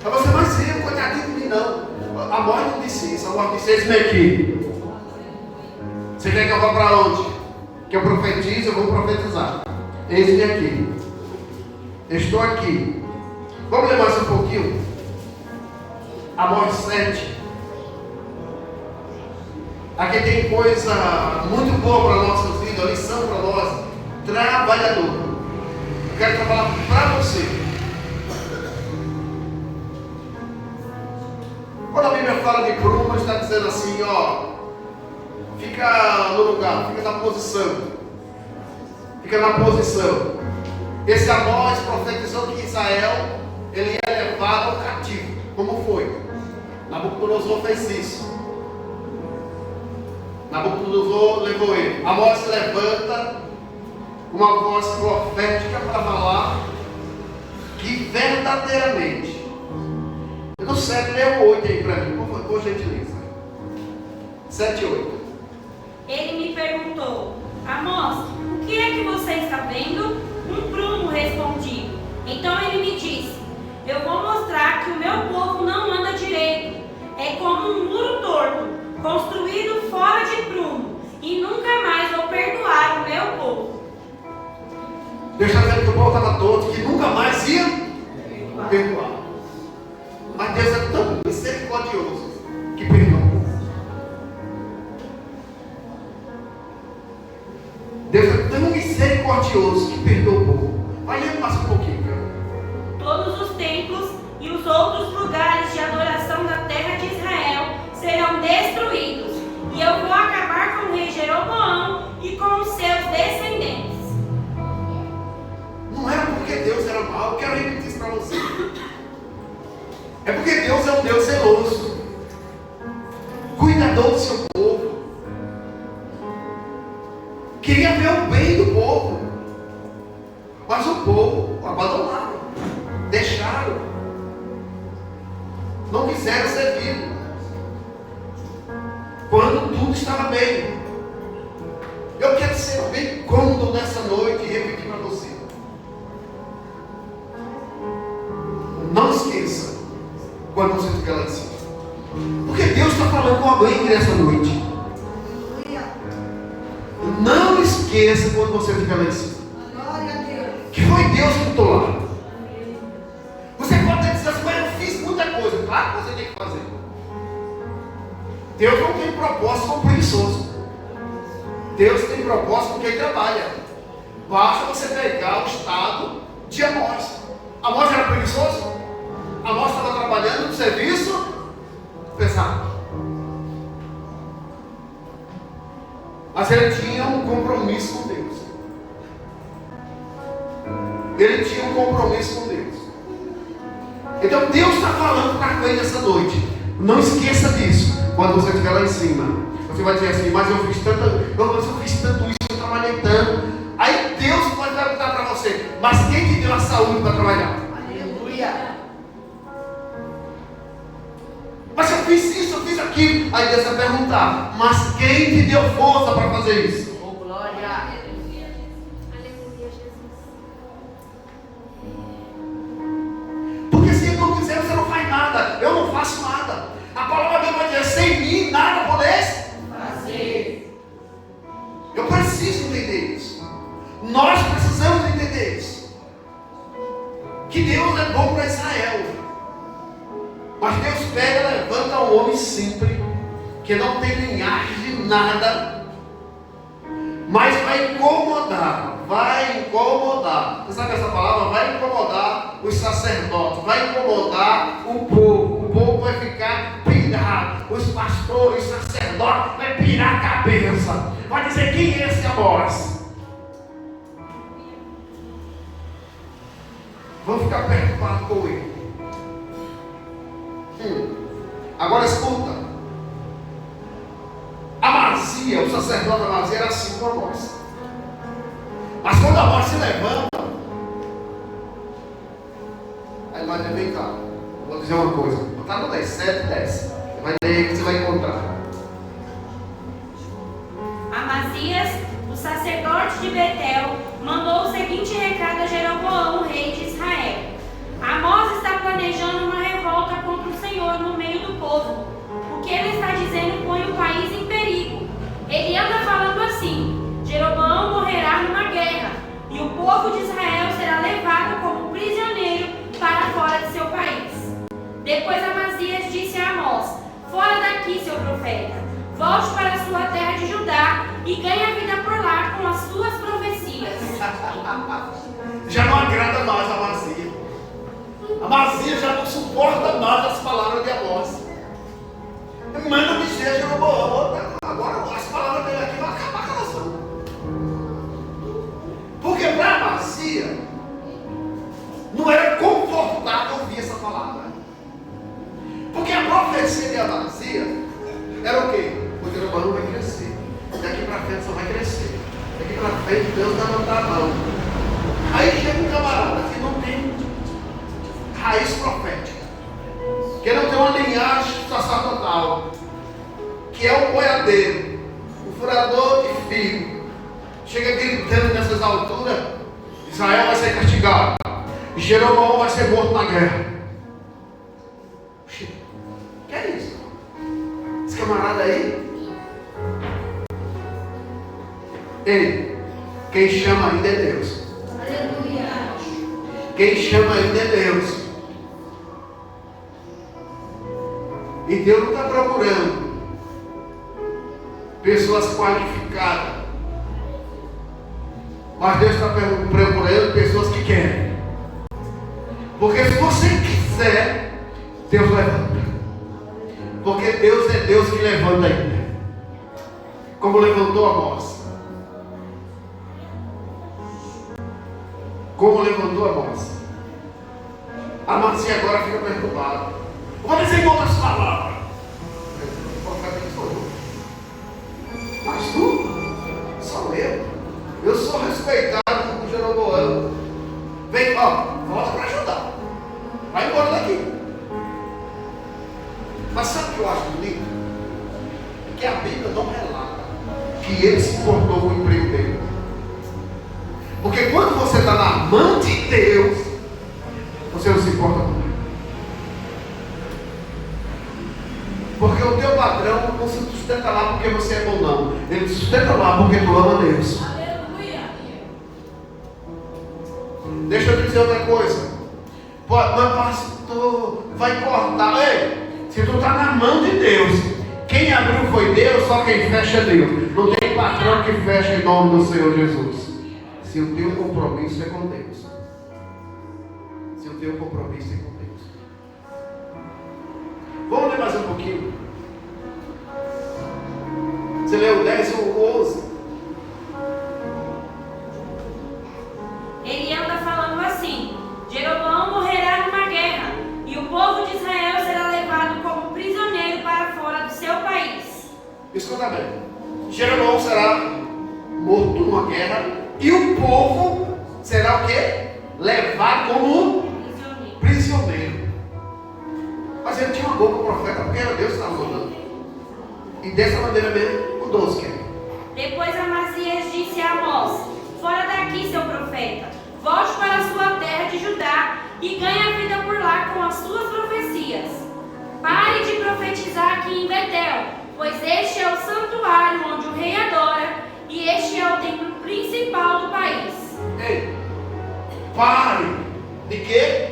Aí você vai ser um coitadinho de mim, não. Amós não disse isso. Amós disse: esse aqui. Você quer que eu vá para onde? Que eu profetize, eu vou profetizar. Esse aqui. Eu estou aqui. Vamos ler mais um pouquinho? Amós 7. Aqui tem coisa muito boa para a nossa vida, lição para nós, trabalhador. Eu quero trabalhar para você. Quando a Bíblia fala de prumo, está dizendo assim, ó, fica no lugar, fica na posição. Fica na posição. Esse Amós profetizou que Israel, ele ia levado ao cativo. Como foi? Nabucodonosor fez isso. Nabucodonosor levou ele. Amós se levanta, uma voz profética para falar que verdadeiramente. Eu não sei, lê o 8 aí para mim, por gentileza. 7 e 8. Ele me perguntou: Amós, o que é que você está vendo? Um prumo, respondi. Então ele me disse: eu vou mostrar que o meu povo não anda direito. É como um muro torto, construído fora de prumo, e nunca mais vou perdoar o meu povo. Deus está dizendo que o povo estava torto, que nunca mais ia perdoar. Mas Deus é tão misericordioso que perdoa. Deus é tão misericordioso que perdoa o povo. Olha, passa um pouquinho. Todos os templos e os outros lugares de adoração da terra de Israel serão destruídos, e eu vou acabar com o rei Jeroboão e com os seus descendentes. Não era porque Deus era mau, eu quero repetir isso para você. É porque Deus é um Deus zeloso, cuidador do seu povo, queria ver o bem do povo, mas o povo abandonaram, deixaram, não quiseram servir, quando tudo estava bem. Eu quero ser bem cômodo nessa noite e repetir para você: não esqueça quando você estiver lá em cima, porque Deus está falando com alguém nessa noite. Não esqueça quando você estiver lá em cima, que foi Deus que botou lá. Você pode até dizer assim: mas eu fiz muita coisa. Claro que você tem que fazer. Deus não tem propósito com preguiçoso. Deus tem propósito com quem trabalha. Basta você pegar o estado de Amós. Amós era preguiçoso? Amós estava trabalhando no serviço pesado. Mas ele tinha um compromisso com Deus. Ele tinha um compromisso com Deus. Então Deus está falando para alguém nessa noite. Não esqueça disso. Quando você estiver lá em cima, você vai dizer assim: mas eu fiz tanto isso, eu trabalhei tanto. Aí Deus pode perguntar para você: mas quem te deu a saúde para trabalhar? Aleluia. Mas eu fiz isso, eu fiz aquilo. Aí Deus vai perguntar: mas quem te deu força para fazer isso? Oh, glória. Aleluia. Aleluia, Jesus. Porque se ele não quiser, você não faz nada. Eu não faço nada. A palavra dele vai dizer: sem mim nada poder que Deus é bom para Israel. Mas Deus pega e levanta um homem simples, que não tem linhagem de nada, mas vai incomodar. Você sabe essa palavra? Vai incomodar os sacerdotes, vai incomodar o povo vai ficar pirado, os pastores, os sacerdotes, vai pirar a cabeça, vai dizer: quem é esse Amós? Vão ficar perturbados com ele. Agora escuta. Amazia, o sacerdote Amazia era assim com Amós. Mas quando Amós se levanta, aí vai dizer: vem cá, vou dizer uma coisa. Está no 10, 7, 10. Você vai ler que você vai encontrar. Amazias, o sacerdote de Betel, mandou o seguinte recado a Jeroboão, rei de Israel: Amós está planejando uma revolta contra o Senhor no meio do povo. O que ele está dizendo põe o país em perigo. Ele anda falando assim: Jeroboão morrerá numa guerra, e o povo de Israel será levado como prisioneiro para fora de seu país. Depois Amazias disse a Amós: fora daqui, seu profeta, volte para a sua terra de Judá e ganhe a vida por lá com as suas profecias. Já não agrada mais a Amazia. Amazia já não suporta mais as palavras de Amós. Manda dizer: Jeroboão, agora as palavras dele aqui vão acabar com a nação. Porque para Amazia não era confortável ouvir essa palavra. Porque a profecia de Amazia era o quê? O Jeroboão vai crescer. Daqui para frente só vai crescer. Daqui para frente Deus vai levantar a mão. Aí chega um camarada que não tem raiz profética, que não tem uma linhagem sacerdotal, que é o boiadeiro, o furador de figo, chega gritando nessas alturas: Israel vai ser castigado, e Jeroboão vai ser morto na guerra. Que é isso? Esse camarada aí, quem chama ainda é Deus. Aleluia. Quem chama ainda é Deus. E Deus não está procurando pessoas qualificadas, mas Deus está procurando pessoas que querem. Porque se você quiser, Deus levanta. Porque Deus é Deus que levanta ainda, como levantou Amós. Como levantou Amós. Amazia agora fica perturbado. Vou dizer em outras palavras: o profeta que sou eu. Mas tu? Sou eu. Eu sou respeitado por Jeroboão. Vem, volta para ajudar. Vai embora daqui. Mas sabe o que eu acho bonito? Que a Bíblia não relata que ele se importou com o emprego dele. Porque quando você está na mão de Deus, você não se importa com ele. Porque o teu patrão não se sustenta lá porque você é bom, não. Ele se sustenta lá porque tu ama Deus. Aleluia. Deixa eu te dizer outra coisa. Mas pastor, vai cortar. Ei, se tu está na mão de Deus, quem abriu foi Deus, só quem fecha é Deus. Não tem patrão que fecha em nome do Senhor Jesus. Se o teu compromisso é com Deus. Se o teu compromisso é com Deus. Vamos ler mais um pouquinho. Você leu o 10 e o 11. Ele anda falando assim: Jeroboão morrerá numa guerra, e o povo de Israel será levado como prisioneiro para fora do seu país. Escuta bem. Jeroboão será morto numa guerra, e o povo será o quê? Levado como prisioneiro. Mas ele tinha uma boca profeta, porque era Deus que estava mandando. E dessa maneira mesmo, o 12 quer. Depois Amazias disse a Amós: fora daqui, seu profeta, volte para a sua terra de Judá e ganhe a vida por lá com as suas profecias. Pare de profetizar aqui em Betel, pois este é o santuário onde o rei adora, e este é o templo principal do país. Ei, pare de quê?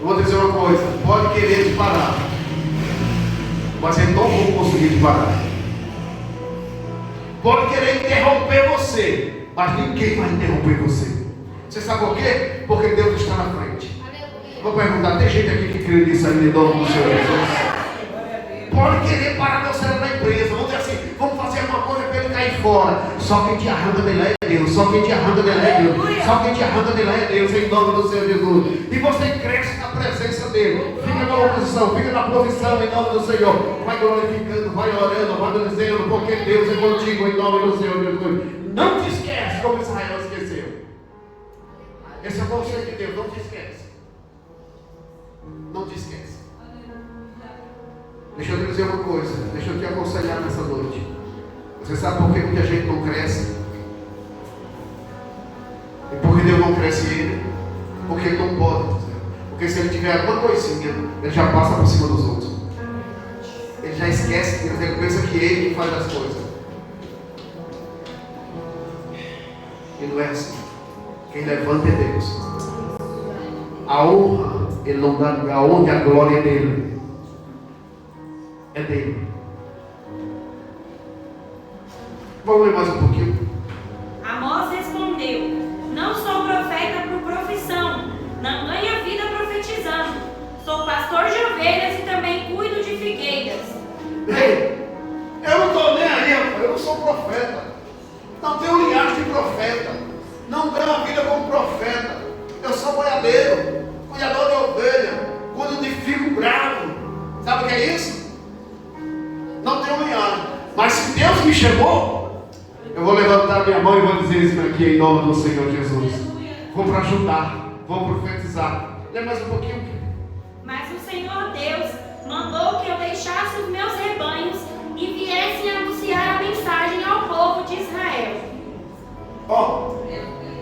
Eu vou dizer uma coisa, pode querer te parar, mas ele não vai conseguir te parar. Pode querer interromper você, mas ninguém vai interromper você. Você sabe por quê? Porque Deus está na frente. Vou perguntar, tem gente aqui que crê nisso aí em nome do Senhor Jesus? Pode querer parar você na empresa, vamos dizer assim, vamos fazer uma coisa para ele cair fora. Só quem te arranca dele é Deus, só quem te arranca dele é Deus, só quem te arranca dele é Deus, em nome do Senhor Jesus. E você cresce na presença dele, fica na oposição, fica na posição em nome do Senhor. Vai glorificando, vai orando, vai dizendo, porque Deus é contigo em nome do Senhor Jesus. Não te esquece como Israel esqueceu. Esse é o conselho de Deus, não te esquece. Não te esquece. Deixa eu te dizer uma coisa, deixa eu te aconselhar nessa noite. Você sabe por que muita gente não cresce? E por que Deus não cresce ele? Porque ele não pode. Porque se ele tiver alguma coisinha, ele já passa por cima dos outros. Ele já esquece Deus, ele pensa que ele faz as coisas. E não é assim. Quem levanta é Deus. A honra, ele não dá, a honra e a glória é dele. É dele. Vamos ler mais um pouquinho. Amós respondeu: não sou profeta por profissão, não ganho vida profetizando. Sou pastor de ovelhas e também cuido de figueiras. Ei, eu não estou nem aí, eu não sou profeta. Não tenho linhagem de profeta. Não ganho a vida como profeta. Eu sou boiadeiro, cuidador de ovelha, cuido de figo bravo. Sabe o que é isso? Não tenho linhagem. Mas se Deus me chamou, eu vou levantar minha mão e vou dizer isso aqui em nome do Senhor Jesus. Vou para ajudar, vou profetizar. Lê mais um pouquinho. Mas o Senhor Deus mandou que eu deixasse os meus rebanhos e viessem anunciar a mensagem ao povo de Israel. Ó,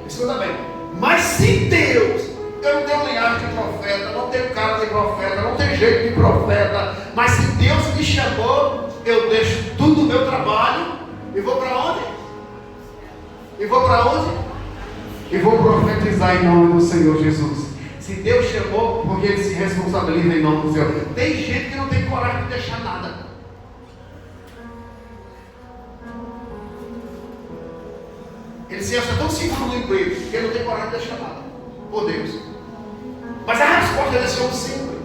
escuta bem. Mas se Deus, eu não tenho linhagem de profeta, não tenho cara de profeta, não tenho jeito de profeta, mas se Deus me chamou, eu deixo tudo o meu trabalho e vou para onde? E vou para onde? E vou profetizar em nome do Senhor Jesus. Se Deus chamou, porque Ele se responsabiliza em nome do Senhor. Tem gente que não tem coragem de deixar nada. Ele se acha tão seguro no emprego que ele não tem coragem de deixar nada. Por Deus. Mas a resposta desse homem simples.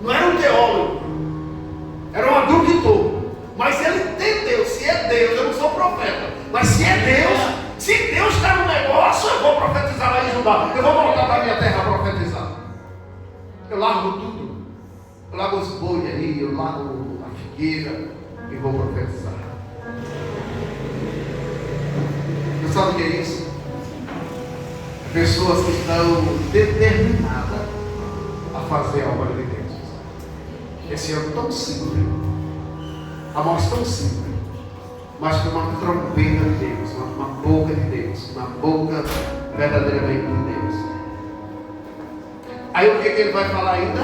Não era um teólogo. Era um agricultor. Mas ele entendeu. Se é Deus, eu não sou profeta. Mas se é Deus, se Deus está no negócio, eu vou profetizar lá em Judá. Eu vou voltar para a minha terra a profetizar. Eu largo tudo. Eu largo os bois aí, eu largo a figueira e vou profetizar. Você sabe o que é isso? Pessoas que estão determinadas a fazer a obra de Deus. Esse ano tão simples, a voz tão simples, mas com uma trombeta de Deus, uma boca de Deus, uma boca verdadeiramente de Deus. Aí o que ele vai falar ainda?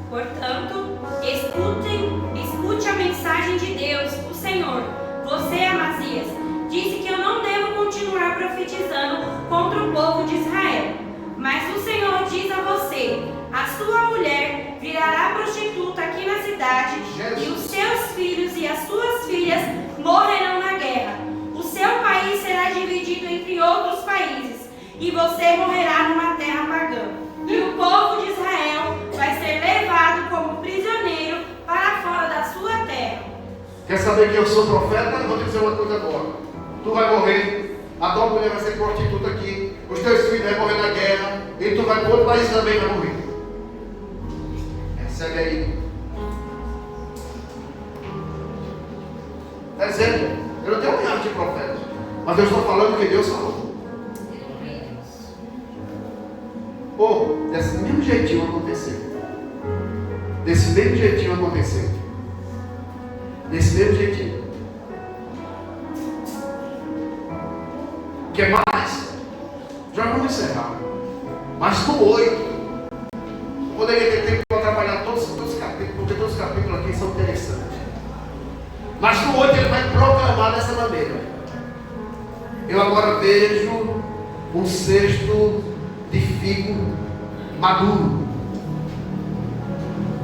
Portanto, escute a mensagem de Deus, o Senhor. Você, Amazias, disse que eu não devo continuar profetizando contra o povo de Israel. Mas o Senhor diz a você: a sua mulher virará prostituta aqui na cidade, e os seus filhos e as suas filhas morrerão na guerra. O seu país será dividido entre outros países, e você morrerá numa terra pagã. E o povo de Israel vai ser levado como prisioneiro para fora da sua terra. Quer saber que eu sou profeta? Eu vou te dizer uma coisa agora. Tu vai morrer, a tua mulher vai ser prostituta aqui, os teus filhos vão morrer na guerra, e tu vai para outro país também vai morrer. Segue aí. Está dizendo, eu não tenho um de profeta, mas eu estou falando o que Deus falou. Pô, desse mesmo jeitinho aconteceu. Desse mesmo jeitinho aconteceu. Desse mesmo jeitinho. O que mais? Já vamos encerrar. Mas no 8, eu poderia ter tempo para trabalhar todos os capítulos, porque todos os capítulos aqui são interessantes. Mas no 8 ele vai proclamar dessa maneira: eu agora vejo um cesto de figo maduro.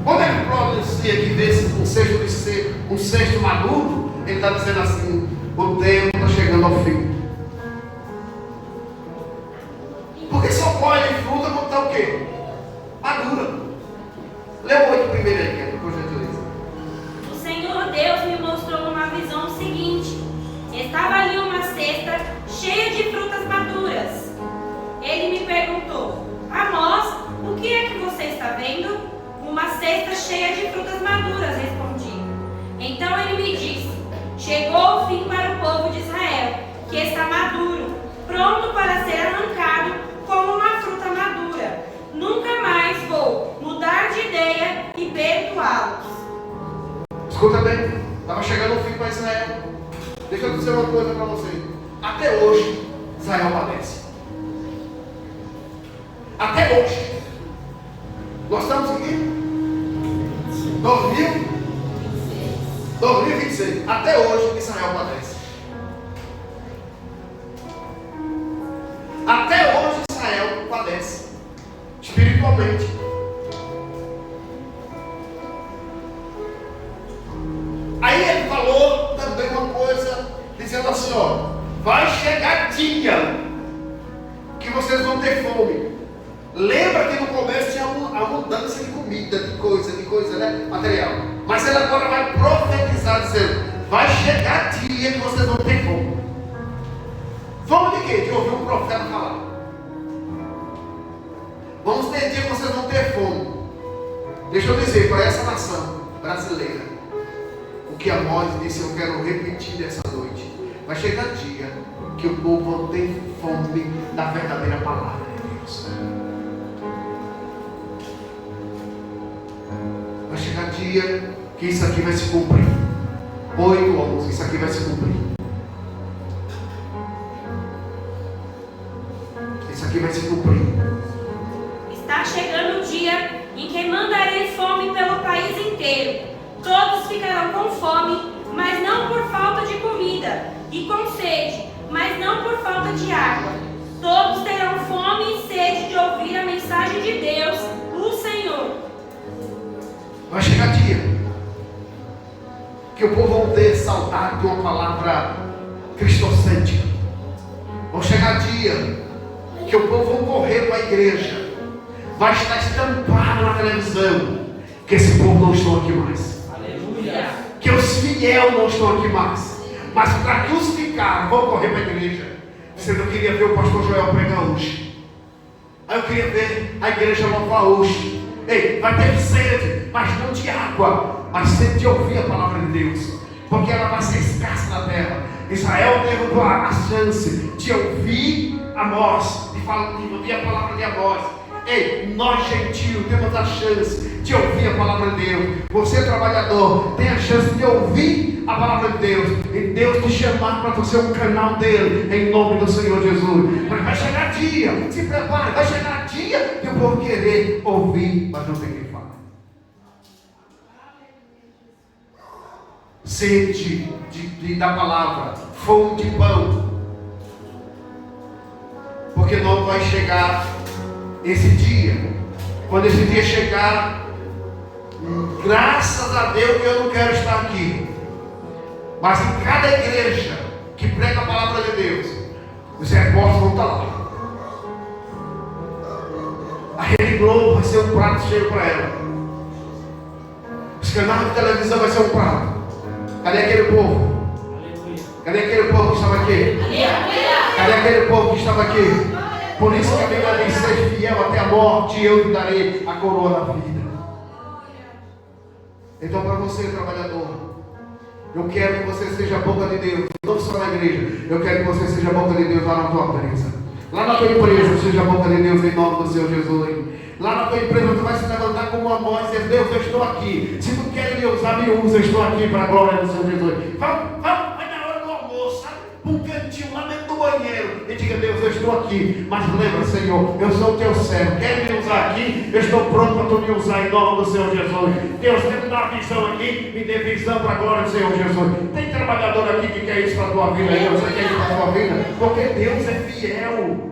Quando ele pronuncia que vê um cesto maduro, ele está dizendo assim: o tempo está chegando ao fim. Porque só colhe fruta quando está o quê? Madura. Lê o 8 primeiro aí, por gentileza. O Senhor Deus me mostrou numa visão o seguinte: estava ali uma cesta cheia de frutas maduras. Ele me perguntou: Amós, o que é que você está vendo? Uma cesta cheia de frutas maduras, respondi. Então ele me disse: chegou o fim para o povo de Israel, que está maduro, pronto para ser arrancado como uma fruta madura. Nunca mais vou mudar de ideia e perdoá-los. Escuta bem, estava chegando o fim para Israel. Deixa eu dizer uma coisa para você. Até hoje, Israel padece. Até hoje. Nós estamos aqui 2026. Até hoje, Israel padece. Até hoje, Israel padece. Espiritualmente. Aí ele falou também uma coisa, dizendo assim, ó: vai chegar dia que vocês vão ter fome. Lembra que no começo tinha a mudança de comida, de coisa, né? Material. Mas ele agora vai profetizar, dizendo: vai chegar dia que vocês vão ter fome. Fome de quê? De ouvir um profeta falar. Vamos ter dia que vocês vão ter fome. Deixa eu dizer para essa nação brasileira o que Amós disse, eu quero repetir nessa noite. Vai chegar dia que o povo vai ter fome da verdadeira palavra de Deus. Vai chegar dia que isso aqui vai se cumprir. 8:11, isso aqui vai se cumprir. Isso aqui vai se cumprir. Está chegando o dia em que mandarei fome pelo país inteiro. Todos ficarão com fome, mas não por falta de comida, e com sede, mas não por falta de água. Todos terão fome e sede de ouvir a mensagem de Deus, o Senhor. Vai chegar dia que o povo vai ter saudade de uma palavra cristocêntrica. Vai chegar dia que o povo vai correr para a igreja. Vai estar estampado na televisão que esse povo não está aqui mais. Aleluia. Que os fiéis não estão aqui mais. Mas para que os ficaram, vão correr para a igreja. Você não queria ver o pastor Joel pregar hoje? Aí eu queria ver a igreja louvar hoje. Ei, vai ter sede, mas não de água, mas sede de ouvir a palavra de Deus, porque ela vai ser escassa na terra. Israel teve a chance de ouvir Amós, de ouvir a palavra de Amós. Ei, nós gentios temos a chance de ouvir a palavra de Deus. Você trabalhador tem a chance de ouvir a palavra de Deus, e Deus te chamar para ser um canal dele, em nome do Senhor Jesus. Mas vai chegar dia, se prepare, vai chegar dia que o povo querer ouvir, mas não tem quem falar. Sede da palavra, fome de pão, porque não vai chegar esse dia. Quando esse dia chegar, graças a Deus que eu não quero estar aqui, mas em cada igreja que prega a palavra de Deus, os repórteres vão estar lá. A Rede Globo vai ser um prato cheio para ela. Os canais de televisão vai ser um prato. Cadê aquele povo? Cadê aquele povo que estava aqui? Cadê aquele povo que estava aqui? Por isso que a Bíblia diz: ser fiel até a morte, eu te darei a coroa da vida. Então, para você, trabalhador, eu quero que você seja a boca de Deus, não só na igreja. Eu quero que você seja a boca de Deus lá na tua empresa. Lá na tua empresa, seja a boca de Deus em nome do Senhor Jesus. Lá na tua empresa, tu vai se levantar como Amós e dizer: Deus, eu estou aqui. Se tu queres me usar, me usa. Eu estou aqui para a glória do Senhor Jesus. Vai na hora do almoço, sabe? Um cantinho lá dentro do banheiro e diga: Deus, eu estou aqui. Mas lembra, Senhor, eu sou o teu servo. Quer me usar aqui? Eu estou pronto para tu me usar em nome do Senhor Jesus. Deus, quer me dar visão aqui? Me dê visão para a glória do Senhor Jesus. Tem trabalhador aqui que quer isso para a tua vida aí? Você quer isso para a tua vida? Porque Deus é fiel.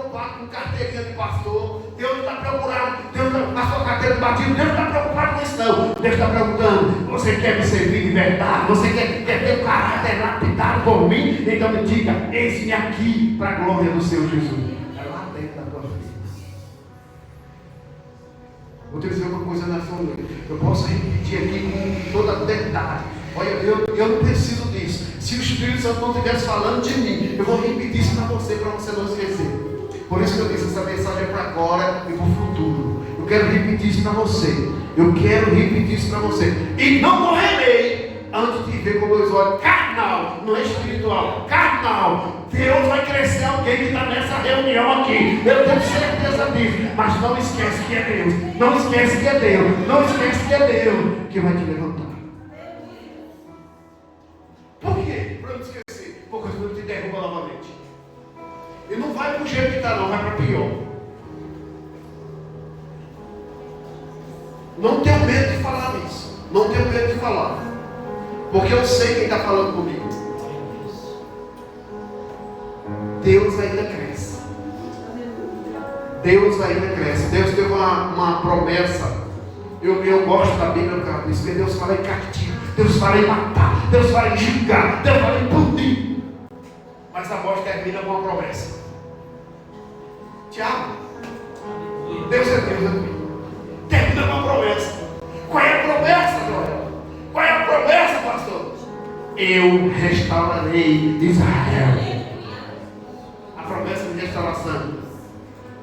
preocupado com carteirinha de pastor. Deus não está preocupado na sua carteira de batismo. Deus não está preocupado com isso, não. Deus está perguntando: você quer me servir de verdade? Você quer ter o caráter lapidado por mim? Então me diga: eis-me aqui para a glória do Senhor Jesus. É lá dentro da tua vida. Vou te dizer uma coisa nessa noite. Eu posso repetir aqui com toda detalhe. Olha, eu não preciso disso. Se o Espírito Santo não estivesse falando de mim, eu vou repetir isso para você não esquecer. Por isso que eu disse: essa mensagem é para agora e para o futuro. Eu quero repetir isso para você. Eu quero repetir isso para você. E não morrerei antes de ver com meus olhos carnal, não é espiritual, carnal. Deus vai crescer alguém que está nessa reunião aqui. Eu tenho certeza disso. Mas não esquece que é Deus. Não esquece que é Deus. Não esquece que é Deus que vai te levantar. Por quê? Para não esquecer. Porque Deus te derruba novamente. E não vai para o jeito que está, não. Vai para pior. Não tenho medo de falar nisso. Não tenho medo de falar. Porque eu sei quem está falando comigo. Deus ainda cresce. Deus ainda cresce. Deus teve uma promessa. Eu gosto da Bíblia, cara, por isso que Deus fala em castigo, Deus fala em matar, Deus fala em julgar, Deus fala em punir. Mas a voz termina com uma promessa. Tiago, Deus é Deus, termina com uma promessa. Qual é a promessa, Joel? Qual é a promessa, pastor? Eu restaurarei Israel. A promessa de restauração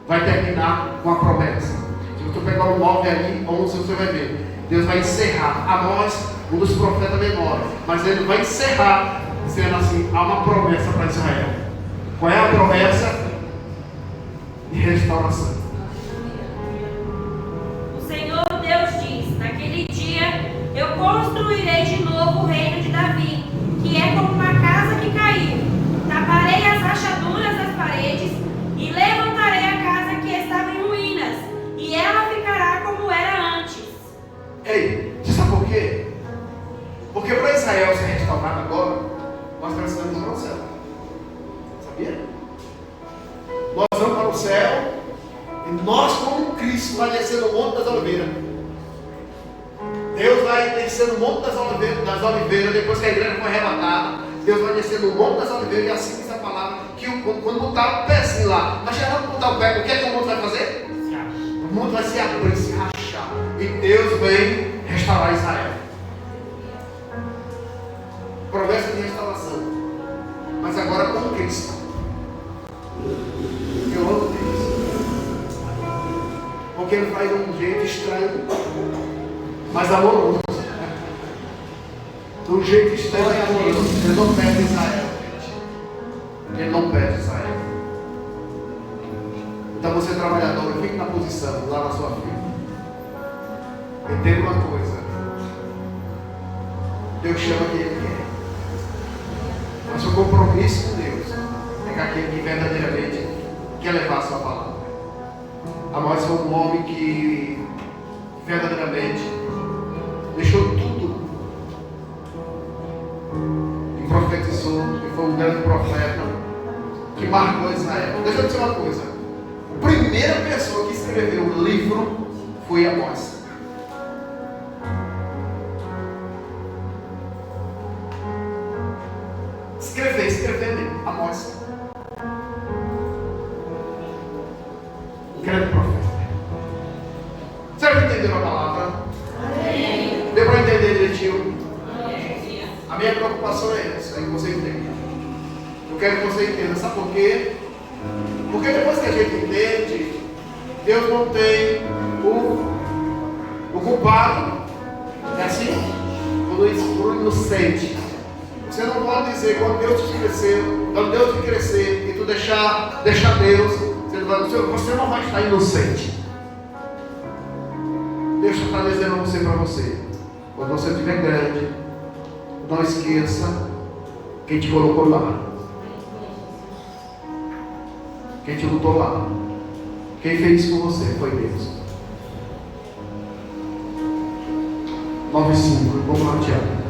vai terminar com a promessa. Se você pegar o 9 ali, 11, você vai ver. Deus vai encerrar. Amós, um dos profetas menores, mas ele vai encerrar dizendo assim: há uma promessa para Israel. Qual é a promessa? De restauração. O Senhor Deus diz: naquele dia eu construirei de novo o reino de Davi, que é como uma casa que caiu. Taparei as rachaduras das paredes e levantarei a casa que estava em ruínas, e ela ficará como era antes. Ei, você sabe por quê? Porque para Israel ser restaurado agora, nós precisamos ir para o céu. Sabia? Nós vamos para o céu e nós, como Cristo, vai descer no Monte das Oliveiras. Deus vai descer no Monte das Oliveiras, depois que a igreja foi arrebatada. Deus vai descer no Monte das Oliveiras, e assim diz a palavra, que quando botar o pezinho lá, mas já não botar o pé, o que é que o monte vai fazer? O monte vai se abrir, se rachar. E Deus vem restaurar Israel. Promessa de restauração. Mas agora com Cristo. Eu amo Deus. Porque Ele faz de um jeito estranho, mas amoroso. De um jeito estranho e amoroso. Ele não perde Israel, gente. Ele não perde Israel. Então você é trabalhador, fique na posição, lá na sua vida. Entenda uma coisa. Deus chama quem Ele quer. Mas o compromisso com Deus é com aquele que verdadeiramente quer levar a sua palavra. Amós foi um homem que verdadeiramente deixou tudo e profetizou, e foi um grande profeta que marcou Israel. Deixa eu dizer uma coisa: a primeira pessoa que escreveu o livro foi Amós. Escrever, Amós. Grande profeta. Será que entenderam a palavra? Amém. Deu para entender direitinho? Amém. A minha preocupação é essa, é que você entenda. Eu quero que você entenda. Sabe por quê? Porque depois que a gente entende, Deus não tem o culpado. É assim? O inocente. Você não pode dizer, quando Deus te cresceu, quando Deus te crescer e tu deixar Deus, você não vai estar inocente. Deus está dizendo a você, para você: quando você estiver grande, não esqueça quem te colocou lá, quem te lutou lá, quem fez isso com você foi Deus. 9:5, vamos lá, Tiago.